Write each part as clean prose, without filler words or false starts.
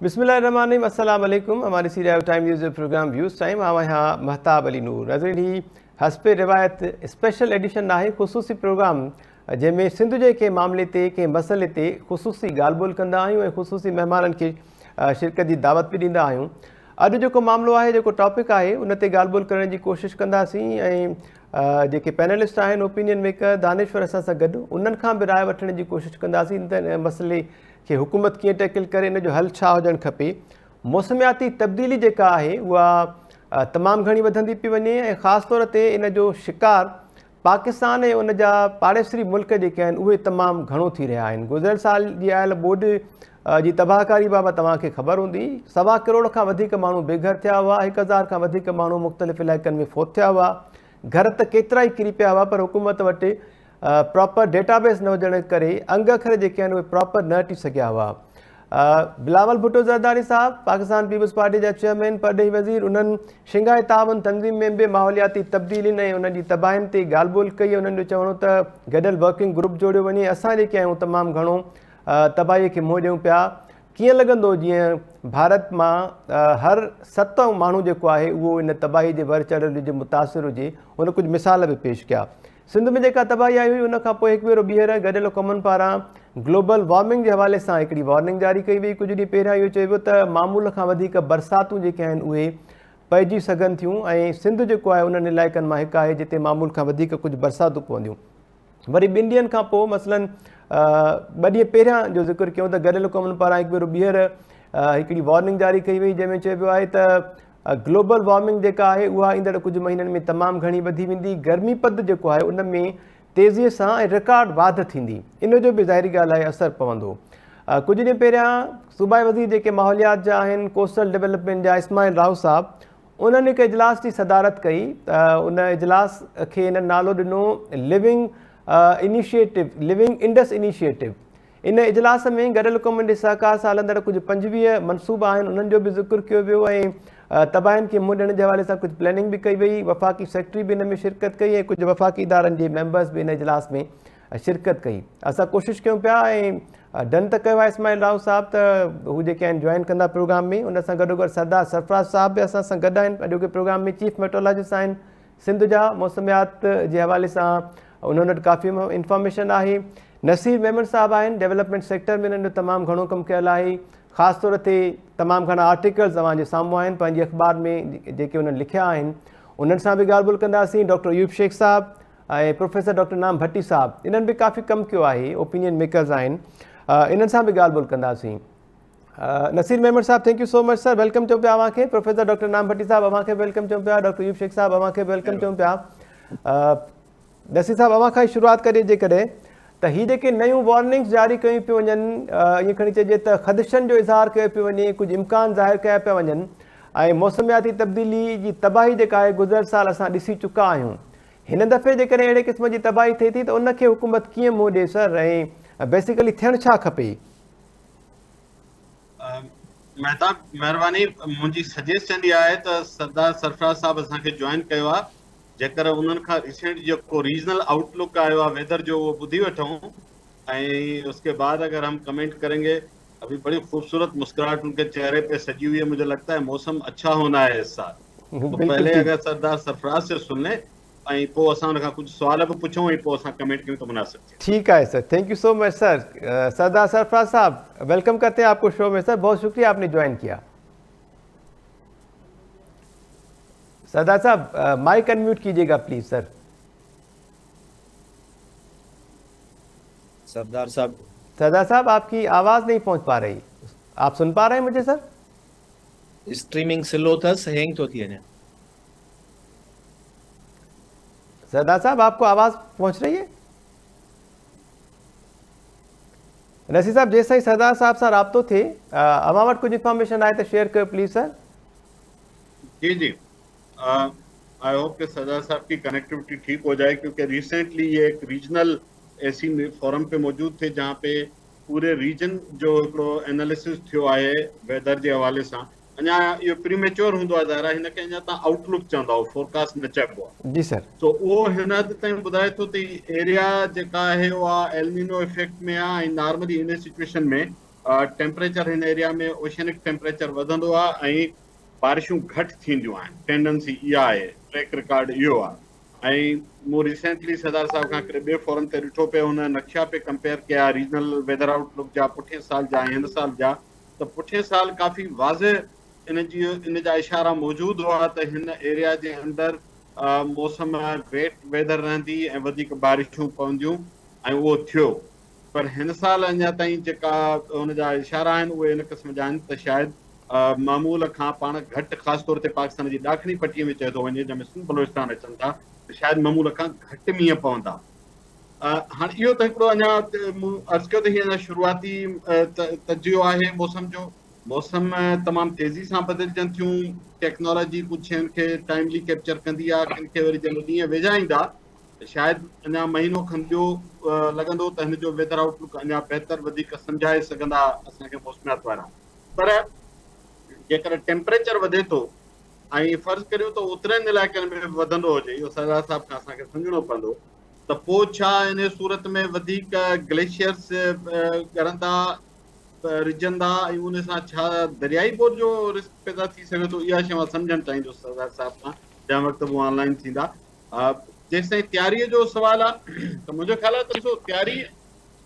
बिस्मिल्लाहिर्रहमानिर्रहीम, अस्सलाम वालेकुम। हमारी सीरिया time news programme views time आवा यहाँ महताब अली नूर नज़रीन ही हस्बे रिवायत स्पेशल एडिशन आहे, ख़ुसूसी प्रोग्राम जंहिंमें सिंध जे कंहिं मामले ते कंहिं मसइले ते ख़ुसूसी ॻाल्हि ॿोल कंदा आहियूं ऐं ख़ुसूसी महिमाननि खे शिरकत जी दावत बि ॾींदा आहियूं। अॼु जेको मामिलो आहे, जेको टॉपिक आहे, उन ते ॻाल्हि ॿोल करण जी कोशिशि कंदासीं ऐं जेके पैनलिस्ट आहिनि, ओपिनियन मेकर दानिश्वर असां सां गॾु, उन्हनि खां बि राय वठण जी कोशिशि कंदासीं त मसइले कि हुकूमत कीअं टैकल करे, इन जो हल छा हुजणु खपे। मौसमियाती तब्दीली जेका आहे उहा तमामु घणी वधंदी पई वञे ऐं ख़ासि तौर ते इन जो शिकार पाकिस्तान ऐं उन जा पाड़ेसरी मुल्क जेके आहिनि उहे तमामु घणो थी रहिया आहिनि। गुज़िरियल साल जी आयल ॿोॾि जी तबाहकारी बाबति तव्हांखे ख़बर हूंदी, 1.25 करोड़ खां वधीक माण्हू बेघर थिया हुआ, 1000 खां वधीक माण्हू मुख़्तलिफ़ इलाइक़नि में फ़ौत थिया हुआ, घर त केतिरा ई किरी पिया हुआ, पर हुकूमत वटि प्रॉपर डेटाबेस न हुजण करे अंग अखर जेके आहिनि उहे प्रॉपर न अची सघिया हुआ। बिलावल भुट्टो ज़रदारी साहब, पाकिस्तान पीपल्स पार्टी जा चेयरमैन, परॾेही वज़ीर, उन्हनि शिंघाई ताउन तंज़ीम में बि माहौलियाती तब्दीलियुनि ऐं उन्हनि जी तबाहियुनि ते ॻाल्हि ॿोल कई। उन्हनि जो चवणो त गॾियल वर्किंग ग्रुप जोड़ियो वञे। असां जेके आहियूं तमामु घणो तबाही खे मुंहुं ॾियूं पिया। कीअं लॻंदो जीअं भारत मां हर 7 माण्हू जेको आहे उहो इन तबाही जे वर चढ़ियल हुजे, मुतासिर हुजे। उन कुझु मिसाल बि पेश कया। सिंध में जेका तबाही आई हुई, उन खां पोइ हिकु भेरो ॿीहर गॾियल क़ौमुनि पारां ग्लोबल वार्मिंग जे हवाले सां हिकिड़ी वार्निंग जारी कई वई। कुझु ॾींहं पहिरियां इहो चइबो त मामूल खां वधीक बरसातूं जेके आहिनि उहे पइजी सघनि थियूं ऐं सिंध जेको आहे उन्हनि इलाइक़नि मां हिकु आहे जिते मामूल खां वधीक कुझु बरसातूं पवंदियूं। वरी 2 ॾींहंनि खां पोइ मसलन 2 ॾींहं पहिरियां जो ज़िक्र कयूं त गॾियल क़ौमुनि पारां हिकु भेरो ॿीहर हिकिड़ी वार्निंग जारी कई वई, जंहिंमें चइबो आहे त ग्लोबल वार्मिंग जेका आहे उहा ईंदड़ कुझु महीननि में तमामु घणी वधी वेंदी। गर्मी पद जेको आहे उन में तेज़ीअ सां ऐं रिकॉर्ड वाध थींदी, इन जो बि ज़ाहिरी ॻाल्हि आहे असरु पवंदो। कुझु ॾींहं पहिरियां सूबाई वज़ीर जेके माहौलियात जा आहिनि, कोस्टल डेवलपमेंट जा, इस्माइल राव साहब, उन्हनि हिकु इजलास जी सदारत कई। उन इजलास खे हिन नालो ॾिनो लिविंग इंडस इनिशिएटिव। इन इजलास में गॾियल क़ौमुनि जे सहकार सां हलंदड़ कुझु 25 मनसूबा आहिनि, उन्हनि जो बि ज़िक्र कयो वियो ऐं तबाहियुनि खे मुंहुं ॾियण जे हवाले सां कुझु प्लैनिंग बि कई वई। वफ़ाक़ी सेक्रेटरी बि इन में शिरकत कई ऐं कुझु वफ़ाक़ी इदारनि जे मेंबर्स बि इन इजलास में शिरकत कई। असां कोशिशि कयूं पिया ऐं डन त कयो आहे इस्माइल राव साहब त हू जेके आहिनि जॉइन कंदा प्रोग्राम में। उन सां गॾोगॾु सरदार सरफराज साहब बि असां सां गॾु आहिनि अॼोके प्रोग्राम में। चीफ मेट्रोलॉजिस्ट आहिनि सिंध जा, मौसमियात जे हवाले सां उन्हनि वटि काफ़ी इंफॉर्मेशन आहे। नसीर मेमन साहब आहिनि, डेवलपमेंट सेक्टर में उन्हनि जो तमामु घणो कमु कयल आहे। ख़ासि तौर ते तमामु घणा आर्टिकल्स तव्हांजे साम्हूं आहिनि पंहिंजी अख़बार में जेके उन्हनि लिखिया आहिनि, उन्हनि सां बि ॻाल्हि ॿोल कंदासीं। डॉक्टर अयूब शेख साहब ऐं प्रोफेसर डॉक्टर नाम भट्टी साहब, इन्हनि बि काफ़ी कमु कयो आहे, ओपिनियन मेकर्स आहिनि, इन्हनि सां बि ॻाल्हि ॿोल कंदासीं। नसीर मेमन साहब, thank you so much sir, welcome चऊं पिया अव्हांखे। प्रोफेसर डॉक्टर नाम भट्टी साहब अव्हांखे वेलकम चऊं पिया। डॉक्टर अयूब शेख साहब अव्हांखे वेलकम चऊं पिया। नसीर साहब, अव्हां खां ई शुरूआत करिए जेकॾहिं त हीअ जेके नयूं वार्निंग्स जारी कयूं पियूं वञनि, ईअं खणी चइजे त ख़दशनि जो इज़हार कयो पियो वञे, कुझु इम्कान ज़ाहिर कया पिया वञनि ऐं मौसमियाती तब्दीली जी तबाही जेका आहे गुज़िरियल साल असां ॾिसी चुका आहियूं। हिन दफ़े जेकॾहिं अहिड़े क़िस्म जी तबाही थिए थी त उनखे हुकूमत कीअं मुंहुं ॾिए सर, ऐं बेसिकली थियणु छा खपे? महताब, महिरबानी। मुंहिंजी सजेशन इहा आहे त सरदार सरफराज साहब असांखे जॉइन कयो आहे। जेकर उन्हनि खां रिसेंट जेको रीजनल आउटलुक आयो आहे वेदर जो, उहो ॿुधी वठूं ऐं उसके बाद अगर हम कमेंट करेंगे। अभी बड़ी खूबसूरत मुस्कुराहट उनके चेहरे पे सजी हुई है, मुझे लगता है मौसम अच्छा होना है इस साल। तो पहले अगर सरदार सरफराज से सुन लें ऐं पोइ असां उन खां कुझु सुवाल बि पुछूं ऐं पोइ असां कमेंट कयूं त मुनासिब थिए। ठीक है sir, thank you so much sir. Sardar Sarfaraz साहब, वेलकम करते हैं आपको शो में सर, बहुत शुक्रिया आपने ज्वाइन किया। सरदार साहब माइक अनम्यूट कीजिएगा प्लीज सर। सरदार साहब आपकी आवाज नहीं पहुंच पा रही, आप सुन पा रहे हैं मुझे सर? स्ट्रीमिंग स्लो अथसि, हैंग थो थी वञे। सरदार साहब आपको आवाज पहुंच रही है? नसीर साहब, जैसे ही सरदार साहब सां राब्तो थे, अवां वटि कुछ इंफॉर्मेशन आए तो शेयर कयो प्लीज सर। जी जी, आई होप कि सरदार साहब की कनेक्टिविटी ठीक हो जाए, क्योंकि रिसेंटली ये एक रीजनल ऐसी फोरम पे मौजूद थे जहाँ पे पूरे रीजन जो हिकिड़ो एनालिसिस थियो आहे वेदर जे हवाले सां। अञा इहो प्रीमेच्योर हूंदो आहे ज़ाहिर, हिनखे अञा तव्हां आउटलुक चवंदा हो, फोरकास्ट न चइबो आहे। जी सर। तो उहो हिन हद ताईं ॿुधाए थो त एरिया जेका आहे उहा एलनिनो इफेक्ट में आहे ऐं नॉर्मली इन सिचुएशन में टेम्परेचर हिन एरिया में ओशनिक टेम्परेचर वधंदो आहे ऐं बारिशूं घटि थींदियूं आहिनि। टेंडेंसी इहा आहे, ट्रैक रिकॉर्ड इहो आहे। ऐं मूं रिसेंटली सरदार साहिब खां हिकिड़े ॿिए फोरम ते ॾिठो पियो, हुन नक्शा पे कंपेयर कया रीजनल वेदर आउटलुक जा पुठिएं साल जा ऐं हिन साल जा, त पुठिएं साल काफ़ी वाज़े इन जा इशारा मौजूदु हुआ त हिन एरिया जे अंदरि मौसम वेट वेदर रहंदी ऐं वधीक बारिशूं पवंदियूं, ऐं उहो थियो। पर हिन साल अञा ताईं जेका हुन जा इशारा आहिनि उहे इन क़िस्म जा आहिनि त शायदि मामूल खां पाण घटि, ख़ासि तौर ते पाकिस्तान जी ॾाखिणी पटीअ में चयो थो वञे, जंहिंमें सिंध बलोचिस्तान अचनि था, त शायदि मामूल खां घटि मींहं पवंदा। हाणे इहो त हिकिड़ो अञा मूं अर्ज़ु कयो त हीअ अञा शुरूआती तजियो आहे मौसम जो। मौसम तमामु तेज़ी सां बदिलजनि थियूं, टेक्नोलॉजी कुझु शयुनि खे टाइमली कैप्चर कंदी आहे, किन खे वरी जंहिं ॾींहं वेझा ईंदा शायदि अञा महीनो खनि ॿियो लॻंदो त हिन जो वेदर आउटलुक अञा बहितर वधीक सम्झाए सघंदा असांखे मौसमियात वारा। पर जेकर टेम्परेचर वधे थो ऐं फर्ज़ करियो त उतरनि इलाइक़नि में वधंदो हुजे, इहो सरदार साहिब खां असांखे सम्झणो पवंदो, त पोइ छा इन सूरत में वधीक ग्लेशियर्स ॻरंदा, रिझंदा, ऐं उन सां छा दरियाई बोर जो रिस्क पैदा थी सघे थो? इहा शइ मां सम्झणु चाहींदुसि सरदार साहिब खां, जंहिं वक़्तु उहो ऑनलाइन थींदा। जेसि ताईं तयारीअ जो सुवालु आहे त मुंहिंजो ख़्यालु आहे त ॾिसो, तयारी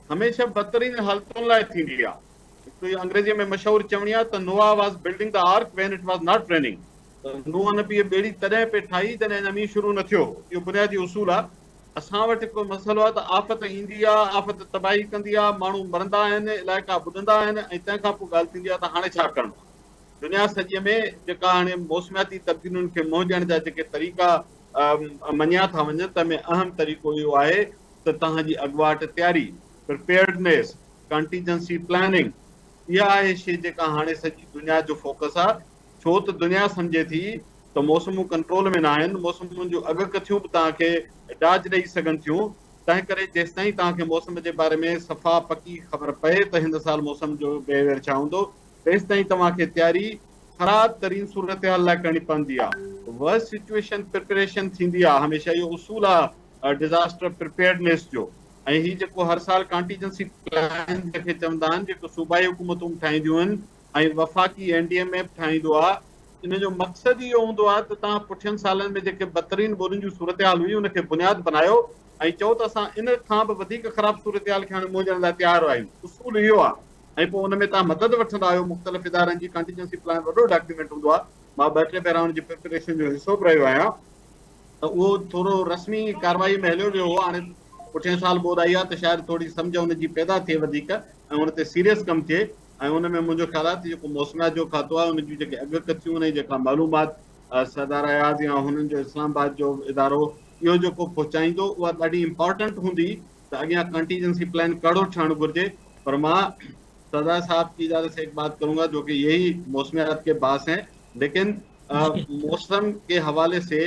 हमेशह बदतरीन हालतुनि लाइ थींदी आहे। हिकिड़ी अंग्रेजीअ में मशहूरु चवणी आहे त नोआ was building the arc when it was not raining. त नूह नबी ॿेड़ी तॾहिं पे ठाही जॾहिं अञा मींहुं शुरू न थियो। इहो बुनियादी उसूल आहे। असां वटि हिकिड़ो मसइलो आहे त आफ़त ईंदी आहे, आफ़त तबाही कंदी आहे, माण्हू मरंदा आहिनि, इलाइक़ा ॿुॾंदा आहिनि, ऐं तंहिंखां पोइ ॻाल्हि थींदी आहे त हाणे छा करिणो आहे। दुनिया सॼीअ में जेका हाणे मौसमियाती तब्दीलियुनि खे मोहजण जा जेके तरीक़ा मञिया था वञनि, त में अहम तरीक़ो इहो आहे त तव्हांजी अॻुवाट तयारी, प्रिपेयर्डनेस, कंटीजेंसी प्लानिंग, इहा आहे शइ जेका हाणे सॼी दुनिया जो फोकस आहे। छो त दुनिया सम्झे थी त मौसमूं कंट्रोल में न आहिनि, मौसमुनि जूं अॻकथियूं बि तव्हांखे डाज ॾेई सघनि थियूं। तंहिं करे जेसि ताईं तव्हांखे मौसम जे बारे में सफ़ा पकी ख़बर पए त हिन साल मौसम जो बिहेवियर छा हूंदो, तेसि ताईं तव्हांखे तयारी ख़राब तरीन सूरत हाल लाइ करणी पवंदी आहे। वर्स्ट सिचुएशन प्रिपरेशन थींदी आहे, हमेशह इहो उसूल आहे डिज़ास्टर प्रिपेयर्डनेस जो। ऐं हीउ जेको हर साल कॉन्टीजेंसी प्लान जंहिंखे चवंदा आहिनि, जेको सूबाई हुकूमतूं ठाहींदियूं आहिनि ऐं वफ़ाक़ी NDMA ठाहींदो आहे, इन जो मक़सदु इहो हूंदो आहे त तव्हां पुठियनि सालनि में जेके बदतरीन ॿोलियुनि जूं सूरत हाल हुई उनखे बुनियादु बनायो ऐं चओ त असां इन खां बि वधीक ख़राब सूरत हाल खे हाणे मोहजण लाइ तयारु आहियूं। उसूल इहो आहे। ऐं पोइ उन में तव्हां मदद वठंदा आहियो मुख़्तलिफ़ इदारनि जी। कॉन्टीजेंसी प्लान वॾो डॉक्यूमेंट हूंदो आहे, मां 2-3 भेरा हुनजी प्रिपरेशन जो हिसो बि रहियो आहियां। त उहो थोरो रस्मी कार्रवाई में हलियो वियो हो। हाणे पुठियां साल ॿोध आई आहे त शायदि थोरी सम्झ हुनजी पैदा थिए वधीक ऐं हुन ते सीरियस कमु थिए। ऐं हुन में मुंहिंजो ख़्यालु आहे त जेको मौसमियात जो खातो आहे, उन जूं जेके अॻकथियूं आहिनि, जेका मालूमात सरदार अयाज़ या हुननि जो इस्लामाबाद जो इदारो इहो जेको पहुचाईंदो, उहा ॾाढी इंपॉर्टेंट हूंदी त अॻियां कंटीजेंसी प्लान कड़ो ठहणु घुरिजे। पर मां सरदार साहब की इजाज़त से एक बात करूंगा, जो कि यही मौसमियात के बास हैं, लेकिन मौसम के हवाले से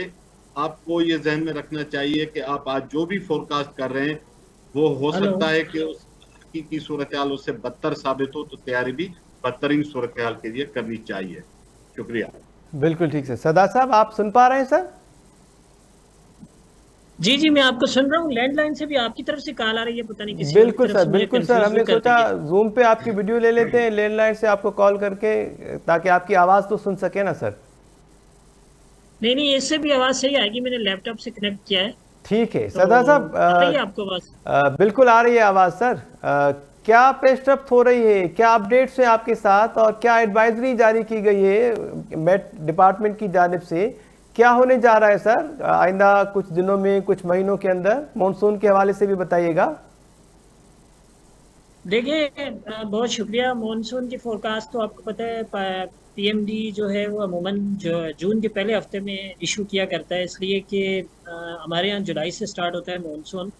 आपको ये जहन में रखना चाहिए कि आप आज जो भी फोरकास्ट कर रहे हैं वो हो सकता है कि उस की सूरत हाल उससे बदतर साबित हो, तो तैयारी भी बदतरीन सूरत हाल के लिए करनी चाहिए। शुक्रिया। बिल्कुल ठीक है। सरदार साहब, आप सुन पा रहे हैं सर? जी जी, मैं आपको सुन रहा हूँ। लैंडलाइन से भी आपकी तरफ से कॉल आ रही है, पता नहीं किसी बिल्कुल सर, बिल्कुल सर। हमने सोचा जूम पे आपकी वीडियो ले लेते हैं, लैंडलाइन से आपको कॉल करके, ताकि आपकी आवाज़ तो सुन सके ना सर। नहीं नहीं, इससे भी आवाज़ सही आएगी, मैंने लैपटॉप से कनेक्ट किया है। ठीक है सरदार साहब, आ रही है आपको आवाज़? बिल्कुल आ रही है आवाज़ सर। क्या पेश रफ्त हो रही है, क्या अपडेट्स हैं आपके साथ, और क्या एडवाइजरी जारी की गई है मेट डिपार्टमेंट की जानिब से? क्या होने जा रहा है सर आइंदा कुछ दिनों में, कुछ महीनों के अंदर? मॉनसून के हवाले से भी बताइएगा। देखिए, बहुत शुक्रिया। मॉनसून की फोरकास्ट तो आपको पता है PMD जो है वो अमूमन जून के पहले हफ्ते में इशू किया करता है, इसलिए कि हमारे यहाँ जुलाई से स्टार्ट होता है मॉनसून।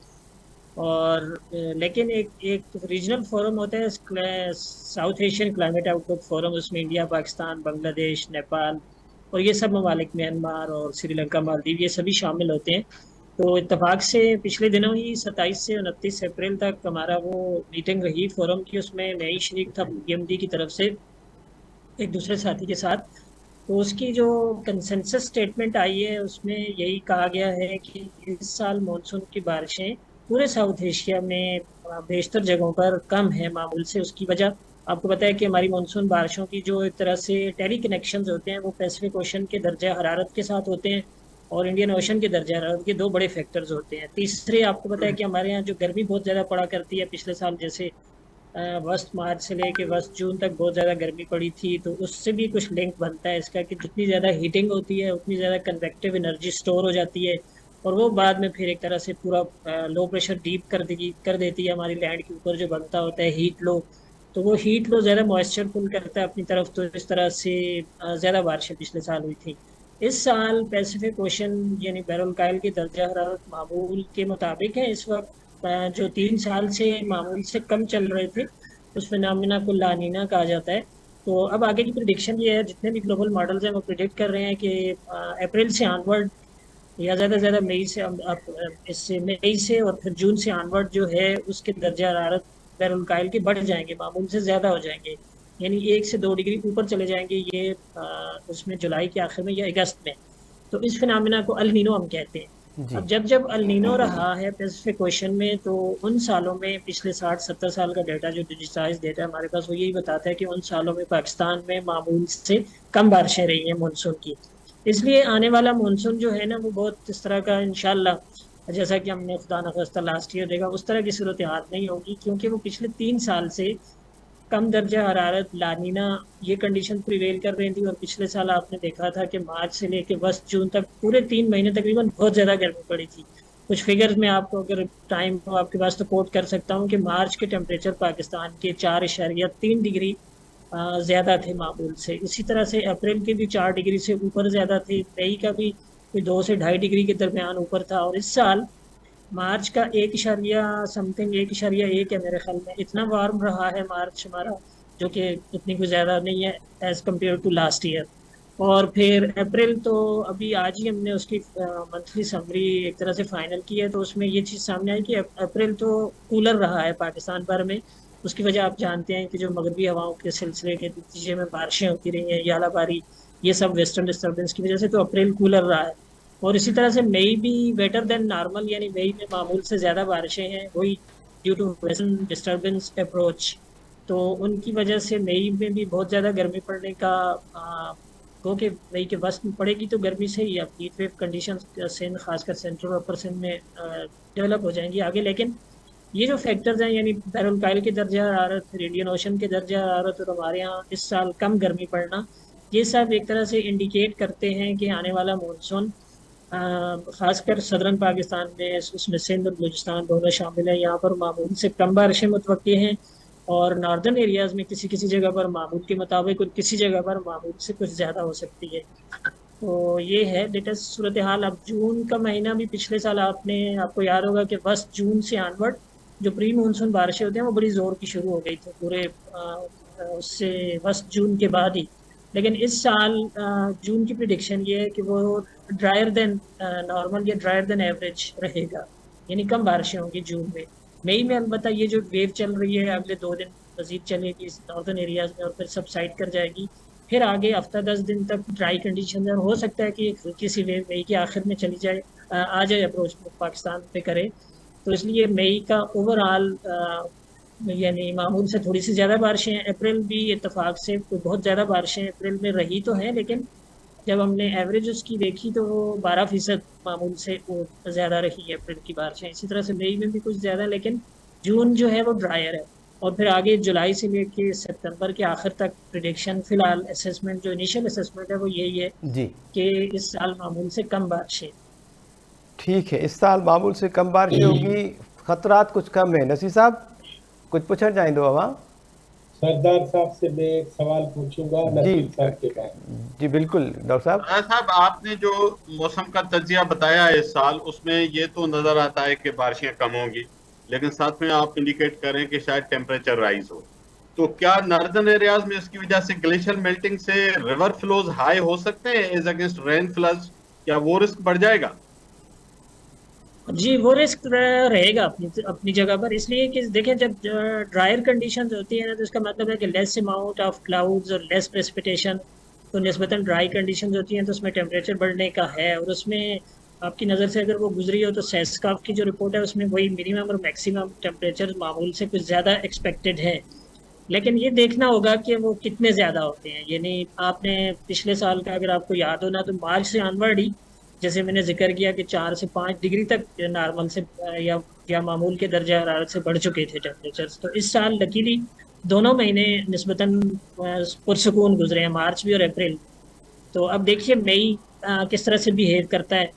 और लेकिन एक रीजनल फोरम होता है, south Asian climate outlook forum, उसमें इंडिया, पाकिस्तान, बांग्लादेश, नेपाल और ये सब ममालिक, म्यांमार और श्रीलंका, मालदीव, ये सभी शामिल होते हैं। तो इत्तेफाक से पिछले दिनों ही 27 से 29 अप्रैल तक हमारा वो मीटिंग रही फोरम की। उसमें मैं ही शरीक था PMD की तरफ से, एक दूसरे साथी के साथ। तो उसकी जो कंसेंसस स्टेटमेंट आई है, उसमें यही कहा गया है कि इस साल मॉनसून की बारिशें पूरे साउथ एशिया में बेशतर जगहों पर कम है मामूल से। उसकी वजह आपको पता है कि हमारी मानसून बारिशों की जो एक तरह से टेली कनेक्शंस होते हैं वो पैसिफिक ओशन के दर्जा हरारत के साथ होते हैं और इंडियन ओशन के दर्जा हरारत के दो बड़े फैक्टर्स होते हैं। तीसरे आपको पता है कि हमारे यहाँ जो गर्मी बहुत ज़्यादा पड़ा करती है, पिछले साल जैसे वस्त मार्च से लेके वस्त जून तक बहुत ज़्यादा गर्मी पड़ी थी, तो उससे भी कुछ लिंक बनता है इसका कि जितनी ज़्यादा हीटिंग होती है उतनी ज़्यादा कन्वेक्टिव एनर्जी स्टोर हो जाती है और वो बाद में फिर एक तरह से पूरा लो प्रेशर डीप कर देती है हमारी लैंड के ऊपर जो बनता होता है हीट लो। तो वो हीट लो ज़्यादा मॉइस्चर पुल करता है अपनी तरफ, तो इस तरह से ज़्यादा बारिशें पिछले साल हुई थी। इस साल पैसिफिक ओशन यानी बैरल की दर्जा हरारत मामूल के मुताबिक है इस वक्त। जो 3 साल से मामूल से कम चल रहे थे उस फिनोमेना को लानीना कहा जाता है। तो अब आगे की प्रिडिक्शन ये है, जितने भी ग्लोबल मॉडल्स हैं वो प्रिडिक्ट कर रहे हैं कि अप्रैल से ऑनवर्ड या ज़्यादा से ज़्यादा मई से इससे मई से और फिर जून से ऑनवर्ड जो है उसके दर्जा हरारत बैरल के बढ़ जाएंगे, मामूल से ज़्यादा हो जाएंगे, यानी 1 से 2 डिग्री ऊपर चले जाएंगे ये उसमें जुलाई के आखिर में या अगस्त में। तो इस फिनोमेना को अल नीनो हम कहते हैं। जी अब जब जब अल नीनो रहा है पैसिफिक ओशन में, तो उन सालों में पिछले 60-70 साल का डेटा जो डिजिटाइज डेटा हमारे पास वो यही बताता है कि उन सालों में पाकिस्तान में मामूल से कम बारिशें रही हैं मानसून की। इसलिए आने वाला मानसून जो है ना वो बहुत इस तरह का इंशाल्लाह, जैसा कि हमने खुदा न खास्ता लास्ट ईयर देखा उस तरह की सूरत हाल नहीं होगी, क्योंकि वो पिछले 3 साल से कम दर्जा हरारत लानीना ये कंडीशन प्रिवेल कर रही थी। और पिछले साल आपने देखा था कि मार्च से लेकर वस्त जून तक पूरे 3 महीने तकरीबन बहुत ज़्यादा गर्मी पड़ी थी। कुछ फिगर्स में आपको अगर टाइम हो आपके पास तो कोट कर सकता हूँ कि मार्च के टेम्परेचर पाकिस्तान के 4.3 डिग्री ज़्यादा थे मामूल से। इसी तरह से अप्रैल के भी 4 डिग्री से ऊपर ज़्यादा थे, मई का भी कोई 2 से 2.5 डिग्री के दरमियान ऊपर था। और इस साल मार्च का 1.1 है मेरे ख्याल में, इतना वार्म रहा है मार्च हमारा, जो कि इतनी कुछ ज़्यादा नहीं है as compare to last year. और फिर अप्रैल तो अभी आज ही हमने उसकी मंथली समरी एक तरह से फाइनल की है, तो उसमें ये चीज़ सामने आई कि अप्रैल तो कूलर रहा है पाकिस्तान भर में। उसकी वजह आप जानते हैं कि जो मगरबी हवाओं के सिलसिले के नतीजे में बारिशें होती रही हैं, यालाबारी, ये सब वेस्टर्न डिस्टर्बेंस की वजह से तो अप्रैल कूलर रहा है। और इसी तरह से मई भी बेटर देन नॉर्मल, यानी मई में मामूल से ज़्यादा बारिशें हैं, वही due to western disturbance approach. तो उनकी वजह से मई में भी बहुत ज़्यादा गर्मी पड़ने का गो कि मई के वस्त में पड़ेगी तो गर्मी से ही अब हीट वेव कंडीशन सिंध खासकर सेंट्रल और अपर सिंध में डेवलप हो जाएंगी आगे। लेकिन ये जो फैक्टर्स हैं यानी बैरल के दर्जा हरारत, फिर इंडियन ओशन के दर्जा हरारत और हमारे यहाँ इस साल कम गर्मी पड़ना, ये सब एक तरह से इंडिकेट करते हैं कि आने वाला मानसून खासकर सदरन पाकिस्तान में, उसमें सिंध और बलूचिस्तान दोनों शामिल है, यहाँ पर मामूल से कम बारिशें मुतवक्की हैं और नॉर्दर्न एरियाज़ में किसी किसी जगह पर मामूल के मुताबिक और किसी जगह पर मामूल से कुछ ज़्यादा हो सकती है। तो ये है लेटेस्ट सूरत हाल। अब जून का महीना भी पिछले साल आपको याद होगा कि बस जून से ऑनवर्ड जो प्री मानसून बारिशें होती हैं वो बड़ी ज़ोर की शुरू हो गई थी पूरे उससे बस जून के बाद ही। लेकिन इस साल जून की प्रिडिक्शन ये है कि वो ड्रायर देन नॉर्मल या ड्रायर देन एवरेज रहेगा, यानी कम बारिशें होंगी जून में। मई में अलबत्ता ये जो वेव चल रही है अगले 2 दिन मजीद चलेगी नॉर्दर्न एरियाज में और फिर सबसाइड कर जाएगी। फिर आगे हफ्ता 10 दिन तक ड्राई कंडीशन है, हो सकता है कि एक हल्की सी वेव मई के आखिर में चली जाए, आ जाए अप्रोच पाकिस्तान पे करे। तो इसलिए मई का ओवरऑल यानी मामूल से थोड़ी सी ज़्यादा बारिशें। अप्रैल भी इत्तेफाक से बहुत ज़्यादा बारिशें अप्रैल में रही तो हैं, लेकिन जब हमने एवरेज उसकी देखी तो वो 12% मामूल से वो ज़्यादा रही है अप्रैल की बारिशें। इसी तरह से मई में भी कुछ ज़्यादा, लेकिन जून जो है वो ड्रायर है। और फिर आगे जुलाई से लेके सितंबर के आखिर तक प्रिडिक्शन फिलहाल असेसमेंट जो इनिशियल असेसमेंट है वो यही है जी कि इस साल मामूल से कम बारिशें। ठीक है, इस साल मामूल से कम बारिशें होगी, खतरात कुछ कम है। नसीर साहब कुछ पूछना चाहें? दो हवा सरदार साहब से मैं एक सवाल पूछूंगा नसीर साहब के बाद। जी बिल्कुल डॉक्टर साहब। साहब आपने जो मौसम का तज्जिया बताया है इस साल, उसमें ये तो नजर आता है कि बारिशें कम होंगी, लेकिन साथ में आप इंडिकेट करें कि शायद टेम्परेचर राइज हो। तो क्या नॉर्दर्न एरियाज में इसकी वजह से ग्लेशियर मेल्टिंग से रिवर फ्लोज हाई हो सकते हैं एज अगेंस्ट रेन फ्लड्स? क्या वो रिस्क बढ़ जाएगा? जी वो रिस्क रहेगा अपनी जगह पर, इसलिए कि देखिए जब ड्रायर कंडीशंस होती है ना तो इसका मतलब है कि लेस अमाउंट ऑफ क्लाउड्स और लेस प्रेसिपिटेशन, तो निस्बतन ड्राई कंडीशंस होती हैं तो उसमें टेम्परेचर बढ़ने का है। और उसमें आपकी नज़र से अगर वो गुजरी हो तो सेस्काफ की जो रिपोर्ट है उसमें वही मिनिमम और मैक्सिमम टेम्परेचर मामूल से कुछ ज़्यादा एक्सपेक्टेड है। लेकिन ये देखना होगा कि वो कितने ज़्यादा होते हैं। यानी आपने पिछले साल का अगर आपको याद हो ना, तो मार्च से ऑनवर्ड ही जैसे मैंने जिक्र किया कि 4 से 5 डिग्री तक नॉर्मल से या मामूल के दर्जा हरारत से बढ़ चुके थे टेम्परेचर्स। तो इस साल लकीली दोनों महीने निस्बतन पुरसकून गुजरे हैं, मार्च भी और अप्रैल। तो अब देखिए मई किस तरह से बिहेव करता है।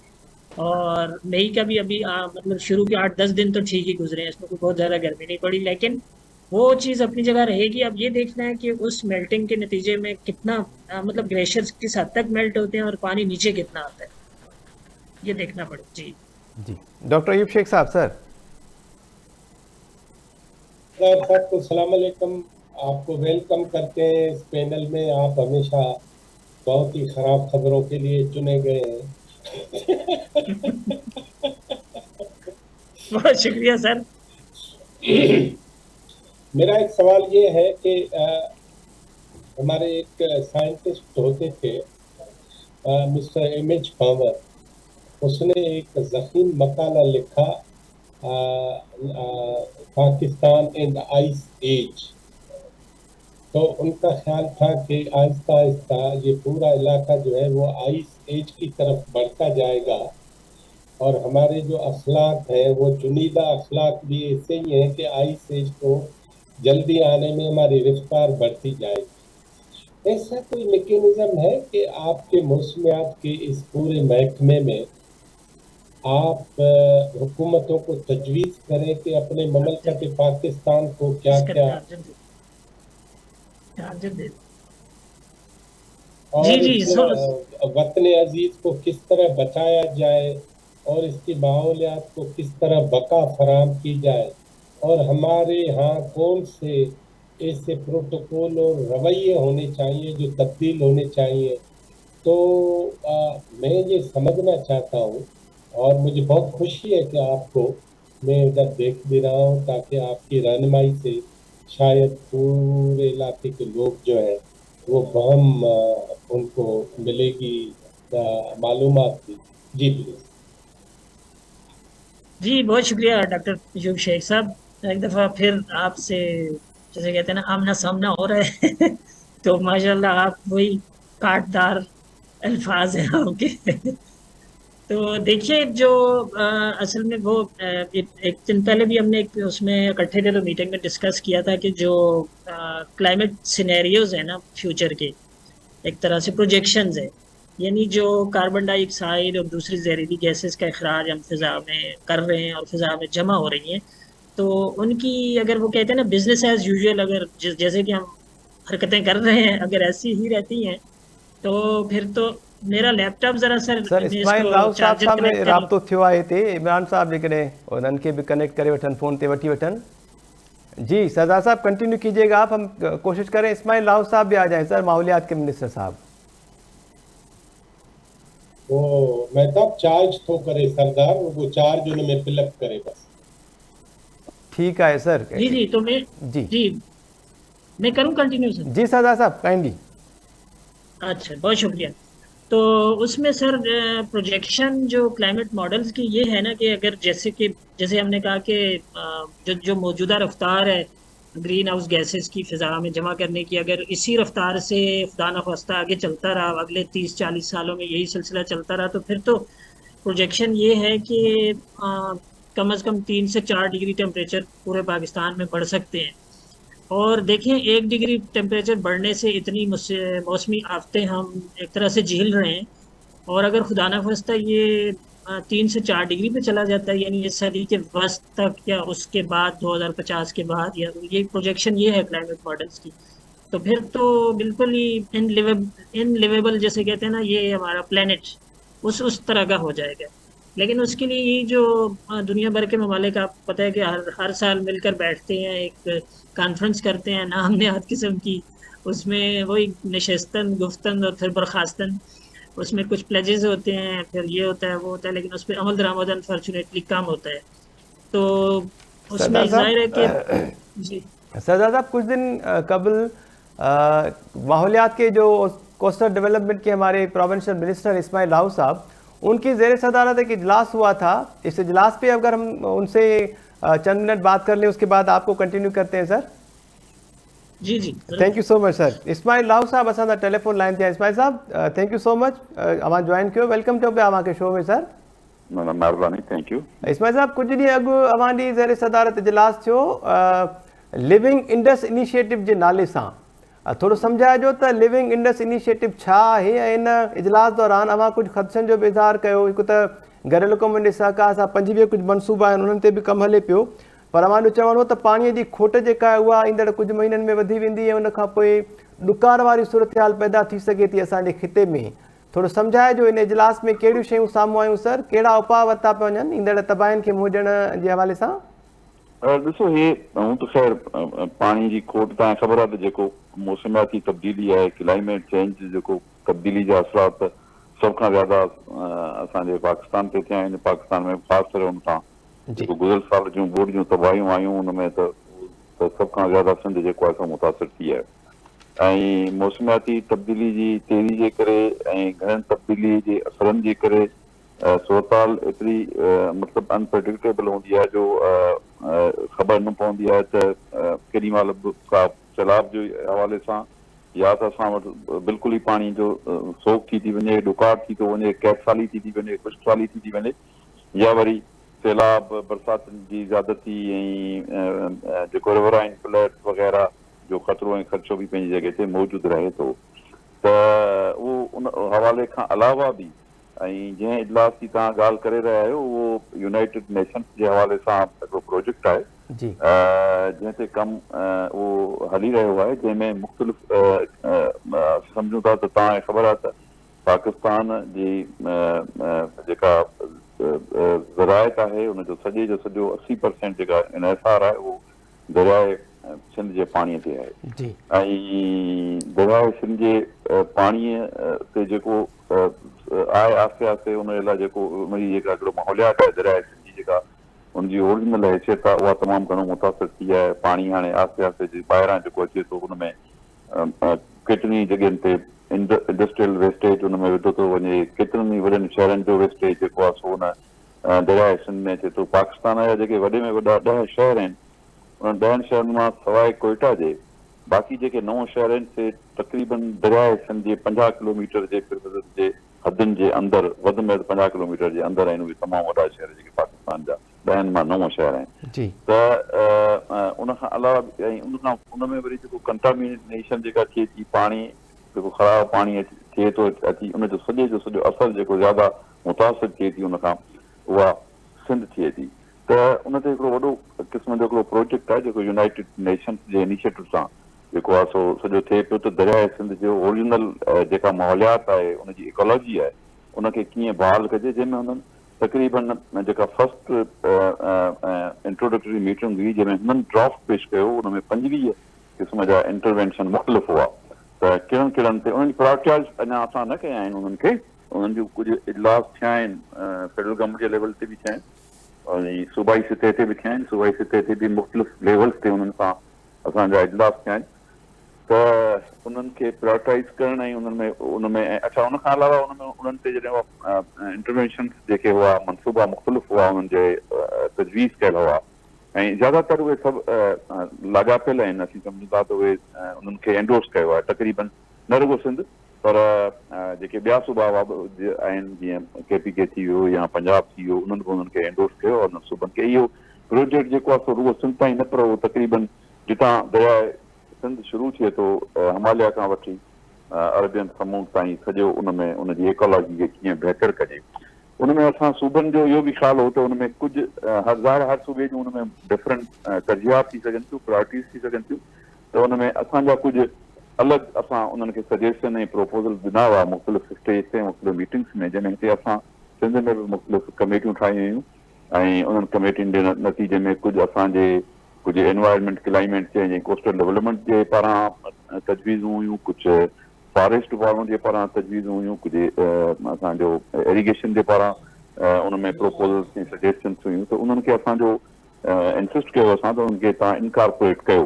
और मई का भी अभी मतलब शुरू के 8-10 दिन तो ठीक ही गुजरे हैं, इसमें कोई बहुत ज़्यादा गर्मी नहीं पड़ी। लेकिन वो चीज़ अपनी जगह रहेगी। अब ये देखना है कि उस मेल्टिंग के नतीजे में कितना मतलब ग्लेशियर्स किस हद तक मेल्ट होते हैं और पानी नीचे कितना आता है, ये देखना पड़ेगा। जी जी डॉक्टर अयूब शेख साहब सर। साहब को सलाम अलैकुम, आपको वेलकम करते हैं इस पैनल में। आप हमेशा बहुत ही खराब खबरों के लिए चुने गए हैं। बहुत शुक्रिया सर। मेरा एक सवाल ये है कि हमारे एक साइंटिस्ट होते थे मिस्टर एम.एच. पावर, उसने एक ज़ख़ीम मकाला लिखा पाकिस्तान एंड आइस एज। तो उनका ख्याल था कि आहिस्ता आहिस्ता ये पूरा इलाका जो है वो आइस एज की तरफ बढ़ता जाएगा, और हमारे जो अखलाक हैं वो चुनिंदा अखलाक भी ऐसे ही हैं कि आइस एज को जल्दी आने में हमारी रफ्तार बढ़ती जाएगी। ऐसा कोई मैकेनिज्म है कि आपके मौसमियात के इस पूरे महकमे में आप हुकूमतों को तजवीज़ करें कि अपने ममलकत पाकिस्तान को क्या क्या और जी इस वतन अजीज को किस तरह बचाया जाए और इसकी माहौलियात को किस तरह बका फराम की जाए, और हमारे यहाँ कौन से ऐसे प्रोटोकॉल और रवैये होने चाहिए जो तब्दील होने चाहिए। तो मैं ये समझना चाहता हूँ, और मुझे बहुत खुशी है कि आपको मैं उधर देख भी रहा हूँ, ताकि आपकी रहनुमाई से शायद पूरे इलाके के लोग जो है वो बहम उनको मिलेगी मालूमात की। जी प्लीज। जी बहुत शुक्रिया डॉक्टर अयूब शेख साहब। एक दफ़ा फिर आपसे जैसे कहते हैं ना आमना सामना हो रहा है। तो माशाल्लाह आप वही काटदार अल्फाज हैं आपके। तो देखिए जो असल में वो एक दिन पहले भी हमने एक उसमें इकट्ठे थे तो मीटिंग में डिस्कस किया था कि जो क्लाइमेट सिनेरियोज है ना फ्यूचर के, एक तरह से प्रोजेक्शंस है। यानी जो कार्बन डाइऑक्साइड और दूसरी जहरीली गैसेस का अखराज हम फिज़ा में कर रहे हैं और फिज़ा में जमा हो रही हैं, तो उनकी अगर वो कहते हैं ना बिजनेस एज यूजुअल, अगर जैसे कि हम हरकतें कर रहे हैं अगर ऐसी ही रहती हैं, तो फिर तो मेरा लैपटॉप ज़रा सर मैं इस्माइल इसको राव साहब चार्जर सां में कनेक्ट कर लूं। राब्तो थियो आहे हिते इमरान साहब जे कॾहिं उन्हनि खे भी कनेक्ट करे वठनि, फ़ोन ते वठी वठनि। जी सरदार साहब कंटिन्यू कीजिएगा आप, हम कोशिश करें इस्माइल राव साहब भी आ जाएं सर, माहौलियात के मिनिस्टर साहब। वो मैं तब चार्ज तो करे सरदार, वो चार्ज उनमें फिलअप करे बस। ठीक है सर। जी जी तो मैं जी जी मैं करूं कंटिन्यू सर? जी सरदार साहब काइंडली। अच्छा बहुत शुक्रिया। तो उसमें सर प्रोजेक्शन जो क्लाइमेट मॉडल्स की ये है ना कि अगर जैसे हमने कहा कि जो मौजूदा रफ्तार है ग्रीन हाउस गैसेस की फिजा में जमा करने की, अगर इसी रफ्तार से खुदा न खास्ता आगे चलता रहा, अगले 30-40 सालों में यही सिलसिला चलता रहा, तो फिर तो प्रोजेक्शन ये है कि कम से कम 3 से 4 डिग्री टेम्परेचर पूरे पाकिस्तान में बढ़ सकते हैं। और देखें 1 डिग्री टेम्परेचर बढ़ने से इतनी मौसमी आफतें हम एक तरह से झेल रहे हैं, और अगर खुदा न खास्ता ये 3 से 4 डिग्री पे चला जाता है, यानी इस सदी के वस्त तक या उसके बाद 2050 के बाद, या ये प्रोजेक्शन ये है क्लाइमेट मॉडल्स की, तो फिर तो बिल्कुल ही इनलिवेबल जैसे कहते हैं ना, ये हमारा प्लेनेट उस तरह का हो जाएगा। लेकिन उसके लिए ये जो दुनिया भर के ममालिक, आप पता है कि हर साल मिलकर बैठते हैं, एक कॉन्फ्रेंस करते हैं नाम नहाद किस्म की, उसमें वही नशस्तन गुफ्तन और फिर बर्खास्तन, उसमें कुछ प्लेजेस होते हैं, फिर ये होता है वो होता है, लेकिन उस पर अमल दरामद अनफॉर्चुनेटली कम होता है। तो उसमें सरदार जाहिर है कि साहब जी सरदार साहब कुछ दिन कबल माहौलियात के जो कोस्टल डेवलपमेंट के हमारे प्रोविंशियल मिनिस्टर इस्माइल राव साहब, उनकी ज़ेर सदारत एक इजलास हुआ था। इस इजलास पे अगर हम उनसे चंद मिनट बात कर लें, उसके बाद आपको कंटिन्यू करते हैं सर। जी जी ज़रूर। Thank you so much sir. Ismail Lahu साहब असां टेलीफोन लाइन ते आहिनि। इस्माइल साहब थैंक यू सो मच, अवां जॉइन कयो, वेलकम चओ पिया अवां खे शो में सर। महिरबानी, थैंक यू। इस्माइल साहब, कुछ ॾींहं अॻु अवां ॾी ज़ेर सदारत इजलास थियो लिविंग इंडस इनिशिएटिव जे नाले सां। थोरो सम्झाइजो त लिविंग इंडस इनिशिएटिव छा आहे ऐं इन इजलास दौरान अवां कुझु ख़दशनि जो बि इज़हार कयो। हिकु त घरेलू कमनि जे सहकार सां 25 कुझु मनसूबा आहिनि, उन्हनि ते बि कमु हले पियो, पर अवां जो चवणो त पाणीअ जी खोट जेका आहे उहा ईंदड़ कुझु महीननि में वधी वेंदी ऐं उन खां पोइ ॾुकार वारी सूरत हाल पैदा थी सघे थी असांजे खिते में। थोरो सम्झाइजो इन इजलास में कहिड़ियूं शयूं साम्हूं आयूं सर, कहिड़ा उपाउ वरिता पिया वञनि ईंदड़ तबाहियुनि खे मुंहुं ॾियण जे हवाले सां? ॾिसो, हे हूं त ख़ैर पाणी जी खोट तव्हांखे ख़बर आहे त जेको मौसमियाती तब्दीली आहे, क्लाइमेट चेंज जेको तब्दीली जा असरात सभ खां ज़्यादा असांजे पाकिस्तान ते थिया आहिनि। पाकिस्तान में ख़ासि करे हुन सां जेको गुज़िरियल साल जूं बोर्ड जूं तबाहियूं आयूं उन में त सभ खां ज़्यादा सिंध जेको आहे सो मुतासिर थी आहे। ऐं मौसमियाती तब्दीली जी तेज़ी जे करे ऐं घणनि तब्दीली जे असरनि जे करे सूरताल एतिरी मतिलबु अनप्रेडिक्टेबल हूंदी आहे जो ख़बर न पवंदी आहे त केॾी महिल बि का सैलाब जे हवाले सां या त असां वटि बिल्कुलु ई पाणी जो सोक थी वञे, ॾुकार थी थो वञे, कैफ़साली थी वञे, खुश्कसाली थी वञे, या वरी सैलाब, बरसातुनि जी ज़्यादती ऐं जेको रिवराइन फ्लड वग़ैरह जो ख़तरो ऐं ख़दशो बि पंहिंजी जॻह ते मौजूदु रहे थो। त उहो उन हवाले खां अलावा बि ऐं जंहिं इजलास जी तव्हां ॻाल्हि करे रहिया आहियो उहो यूनाइटेड नेशन्स जे हवाले सां हिकिड़ो प्रोजेक्ट आहे जंहिं ते कमु उहो हली रहियो आहे, जंहिंमें मुख़्तलिफ़ सम्झूं था त तव्हांखे ख़बर आहे त पाकिस्तान जी जेका ज़रायत आहे उनजो सॼे जो सॼो 80% जेका इन्हिसार आहे उहो दरियाए सिंध जे पाणीअ ते आहे। ऐं दरियाए सिंध जे पाणीअ ते जेको आहे आसे पासे उन लाइ जेको उनजी जेका हिकिड़ो माहौलियात आहे दरियाए सिंध जी जेका उनजी ओरिजिनल हैसियत आहे उहा तमामु घणो मुतासिर थी आहे। पाणी हाणे आसे पासे जे ॿाहिरां जेको अचे थो उन में केतिरनि जॻहियुनि ते इंडस्ट्रियल वेस्टेज उन में विधो थो वञे, केतिरनि ई वॾनि शहरनि जो वेस्टेज जेको आहे सो उन दरियाए सिंध में अचे थो। पाकिस्तान जा जेके वॾे में वॾा 10 शहर आहिनि उन 10 शहरनि मां सवाइ कोयटा जे बाक़ी जेके 9 शहर आहिनि से तक़रीबन दरियाए सिंध जे 50 किलोमीटर जे जे हदुनि जे अंदरि, वधि में वधि 50 किलोमीटर जे अंदरि आहिनि। उहे तमामु वॾा शहर जेके पाकिस्तान जा 10 मां 9 शहर आहिनि। त उन खां अलावा ऐं उन में वरी जेको कंटामिनेशन जेका थिए थी, पाणी जेको ख़राबु पाणी थिए थो अची उनजो सॼे जो सॼो असरु जेको ज़्यादा मुतासिर थिए थी उन खां उहा सिंध थिए थी। त उन ते हिकिड़ो वॾो क़िस्म जो हिकिड़ो प्रोजेक्ट आहे जेको यूनाइटेड नेशन्स जे इनिशिएटिव सां जेको आहे सो सॼो थिए पियो त दरियाए सिंध जो ओरिजिनल जेका माहौलियात आहे उनजी इकोलॉजी आहे उनखे कीअं बहाल कजे, जंहिंमें हुननि तक़रीबन जेका फर्स्ट इंट्रोडक्टरी मीटिंग हुई जंहिंमें हुननि ड्राफ्ट पेश कयो उन में 25 क़िस्म जा इंटरवेंशन मुख़्तलिफ़ हुआ त कहिड़नि कहिड़नि ते उन्हनि प्रायोरिटाइज़ अञा असां न कया आहिनि। उन्हनि खे उन्हनि जूं कुझु इजलास थिया आहिनि, फेडरल गवर्नमेंट जे लेवल ते बि थिया आहिनि ऐं सूबाई सतह ते बि थिया आहिनि। सूबाई सतह ते बि मुख़्तलिफ़ लेवल्स ते उन्हनि सां असांजा इजलास थिया आहिनि त उन्हनि खे प्रायोरिटाइज़ करणु ऐं उन में अच्छा उन खां अलावा उन्हनि ते जॾहिं इंटरवेंशन जेके हुआ मनसूबा मुख़्तलिफ़ हुआ उन्हनि जे तजवीज़ कयल हुआ ऐं ज़्यादातर उहे सभु लाॻापियल आहिनि। असीं सम्झूं था त उहे उन्हनि खे एंडोर्स कयो आहे तक़रीबन न रुगो सिंध पर जेके ॿिया सूबा आहिनि जीअं KPK थी वियो या पंजाब थी वियो उन्हनि बि उन्हनि खे एंडोर्स कयो और सूबनि खे इहो प्रोजेक्ट जेको आहे सो रुगो सिंध ताईं न पर उहो तक़रीबन जितां दरियाए सिंध शुरू थिए थो हिमालय खां वठी अरबियन समूंड ताईं सॼो उन में उनजी इकोलॉजी खे कीअं बहितर कजे उन में असां सूबनि जो इहो बि ख़्यालु हो त उन में कुझु हर सूबे जूं उन में डिफरेंट तरजीहात थी सघनि थियूं, प्रायोरिटीज़ थी सघनि थियूं। त उन में असांजा कुझु अलॻि असां उन्हनि खे सजेशन ऐं प्रोपोज़ल ॾिना हुआ मुख़्तलिफ़ स्टेज ते मुख़्तलिफ़ मीटिंग्स में, जंहिंमें हिते असां सिंध में बि मुख़्तलिफ़ कमेटियूं ठाहियूं हुयूं ऐं उन्हनि कमेटियुनि जे नतीजे में कुझु असांजे कुझु एनवायरमेंट क्लाइमेट चेंज ऐं कोस्टल डेवलपमेंट जे पारां तजवीज़ूं हुयूं, कुझु फॉरेस्ट डिपार्टमेंट जे पारां तजवीज़ूं हुयूं, कुझु असांजो इरीगेशन जे पारां उन में प्रोपोज़ल्स ऐं सजेशन्स हुयूं। त उन्हनि खे असांजो इंसिस्ट कयो असां त उनखे तव्हां इनकॉर्पोरेट कयो,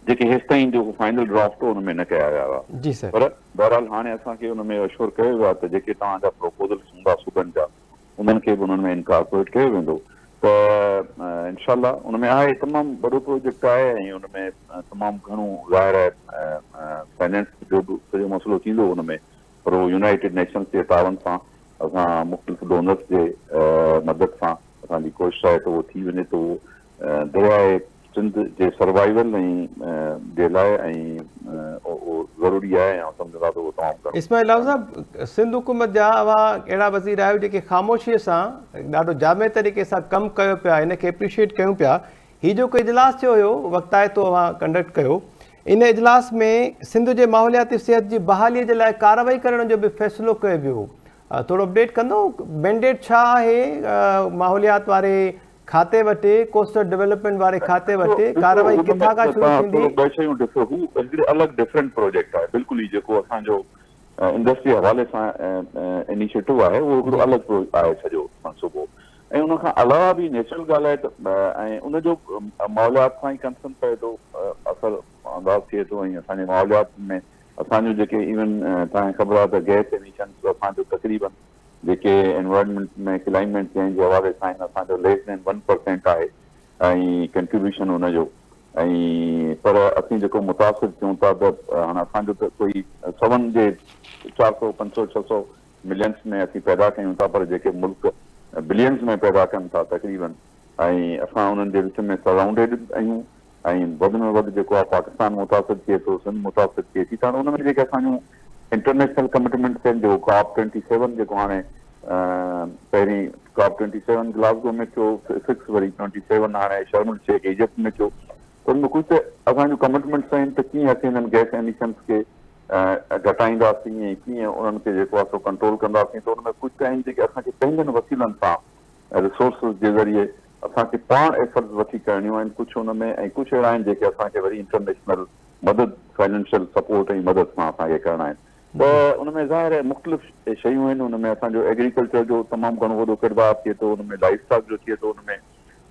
जेके हेसि ताईं जेको फाइनल ड्राफ्ट हो हुन में न कया विया हुआ। पर बहरहाल हाणे असांखे हुन में अश्योर कयो वियो आहे त जेके तव्हांजा प्रोपोज़ल्स हूंदा सूबनि जा उन्हनि खे बि उन्हनि में इनकॉर्पोरेट कयो वेंदो। त इंशाल्लाह उनमें आहे तमामु वॾो प्रोजेक्ट आहे ऐं उनमें तमामु घणो ज़ाहिर आहे फाइनेंस जो बि सॼो मसइलो थींदो उनमें, पर उहो यूनाइटेड नेशंस जे तावन सां असां मुख़्तलिफ़ डोनर्स जे मदद सां असांजी कोशिशि आहे त उहो थी वञे त उहो दरियाए सिंध जे सर्वाइवल ऐं जे लाइ ऐं उहो ज़रूरी आहे ऐं सम्झंदा त उहो तमामु घणो। इस्माइल लाल साहब, सिंध हुकूमत जा अहिड़ा वज़ीर आहियो जेके ख़ामोशीअ सां ॾाढो जामे तरीक़े सां कमु कयो पिया, हिनखे एप्रिशिएट कयूं पिया। हीउ जेको इजलास थियो हुयो वक़्ताइतो कंडक्ट कयो, इन इजलास में सिंध जे माहौलियाती सिहत जी बहालीअ जे लाइ कार्रवाई करण जो बि फ़ैसिलो कयो वियो। थोरो अपडेट कंदो, मैंडेट छा आहे माहौलियात वारे खाते वटि, कोस्टल डेवलपमेंट वारे खाते वटि, कार्रवाई किथां खां शुरू थींदी? ॿ शयूं ॾिसो, हू हिकिड़े अलॻि डिफरेंट प्रोजेक्ट आहे बिल्कुलु ई, जेको असांजो इंडस्ट्री हवाले सां इनिशिएटिव आहे उहो हिकिड़ो अलॻि आहे सॼो मनसूबो। ऐं उन खां अलावा बि नेचुरल ॻाल्हि आहे त ऐं उनजो माहौलियात सां ई कंसर्न पए थो, असरु अंदाज़ थिए थो। ऐं असांजे माहौलियात में असांजो जेके इवन तव्हांखे ख़बर आहे त गैस एमिशन्स असांजो तक़रीबन जेके एनवायरमेंट में क्लाइमेट चेंज जे हवाले सां असांजो लेस देन 1% आहे ऐं कंट्रीब्यूशन हुनजो। ऐं पर असीं जेको मुतासिर थियूं था त हाणे असांजो त कोई 7 जे 400 500 600 मिलियंस में असीं पैदा कयूं था, पर जेके मुल्क बिलियंस में पैदा कनि था तक़रीबन, ऐं असां उन्हनि जे विच में सराउंडेड आहियूं। ऐं वधि में वधि जेको आहे पाकिस्तान मुतासिर थिए थो, सिंध मुतासिर थिए थी, त उन में जेके असांजूं इंटरनेशनल कमिटमेंट्स आहिनि, जो COP 27 जेको हाणे पहिरीं COP 27 ग्लासगो में थियो, 6 वरी 27 हाणे शर्म एल शेख इजिप्ट में थियो, उनमें कुझु त असांजूं कमिटमेंट्स आहिनि त कीअं असीं हिननि गैस एमिशन्स खे घटाईंदासीं ऐं कीअं उन्हनि खे जेको आहे सो कंट्रोल कंदासीं। त उनमें कुझु त आहिनि जेके असांखे पंहिंजनि वसीलनि सां रिसोर्सिस जे ज़रिए असांखे पाण एफर्ट्स वठी करणियूं आहिनि कुझु हुन में, ऐं कुझु अहिड़ा आहिनि जेके असांखे वरी इंटरनेशनल मदद, फाइनेंशियल सपोर्ट ऐं मदद सां असांखे करणा आहिनि। त उनमें ज़ाहिर आहे मुख़्तलिफ़ शयूं आहिनि। उनमें असांजो एग्रीकल्चर जो तमामु घणो वॾो किरदारु थिए थो, उनमें लाइफ स्टॉक जो थिए थो, उनमें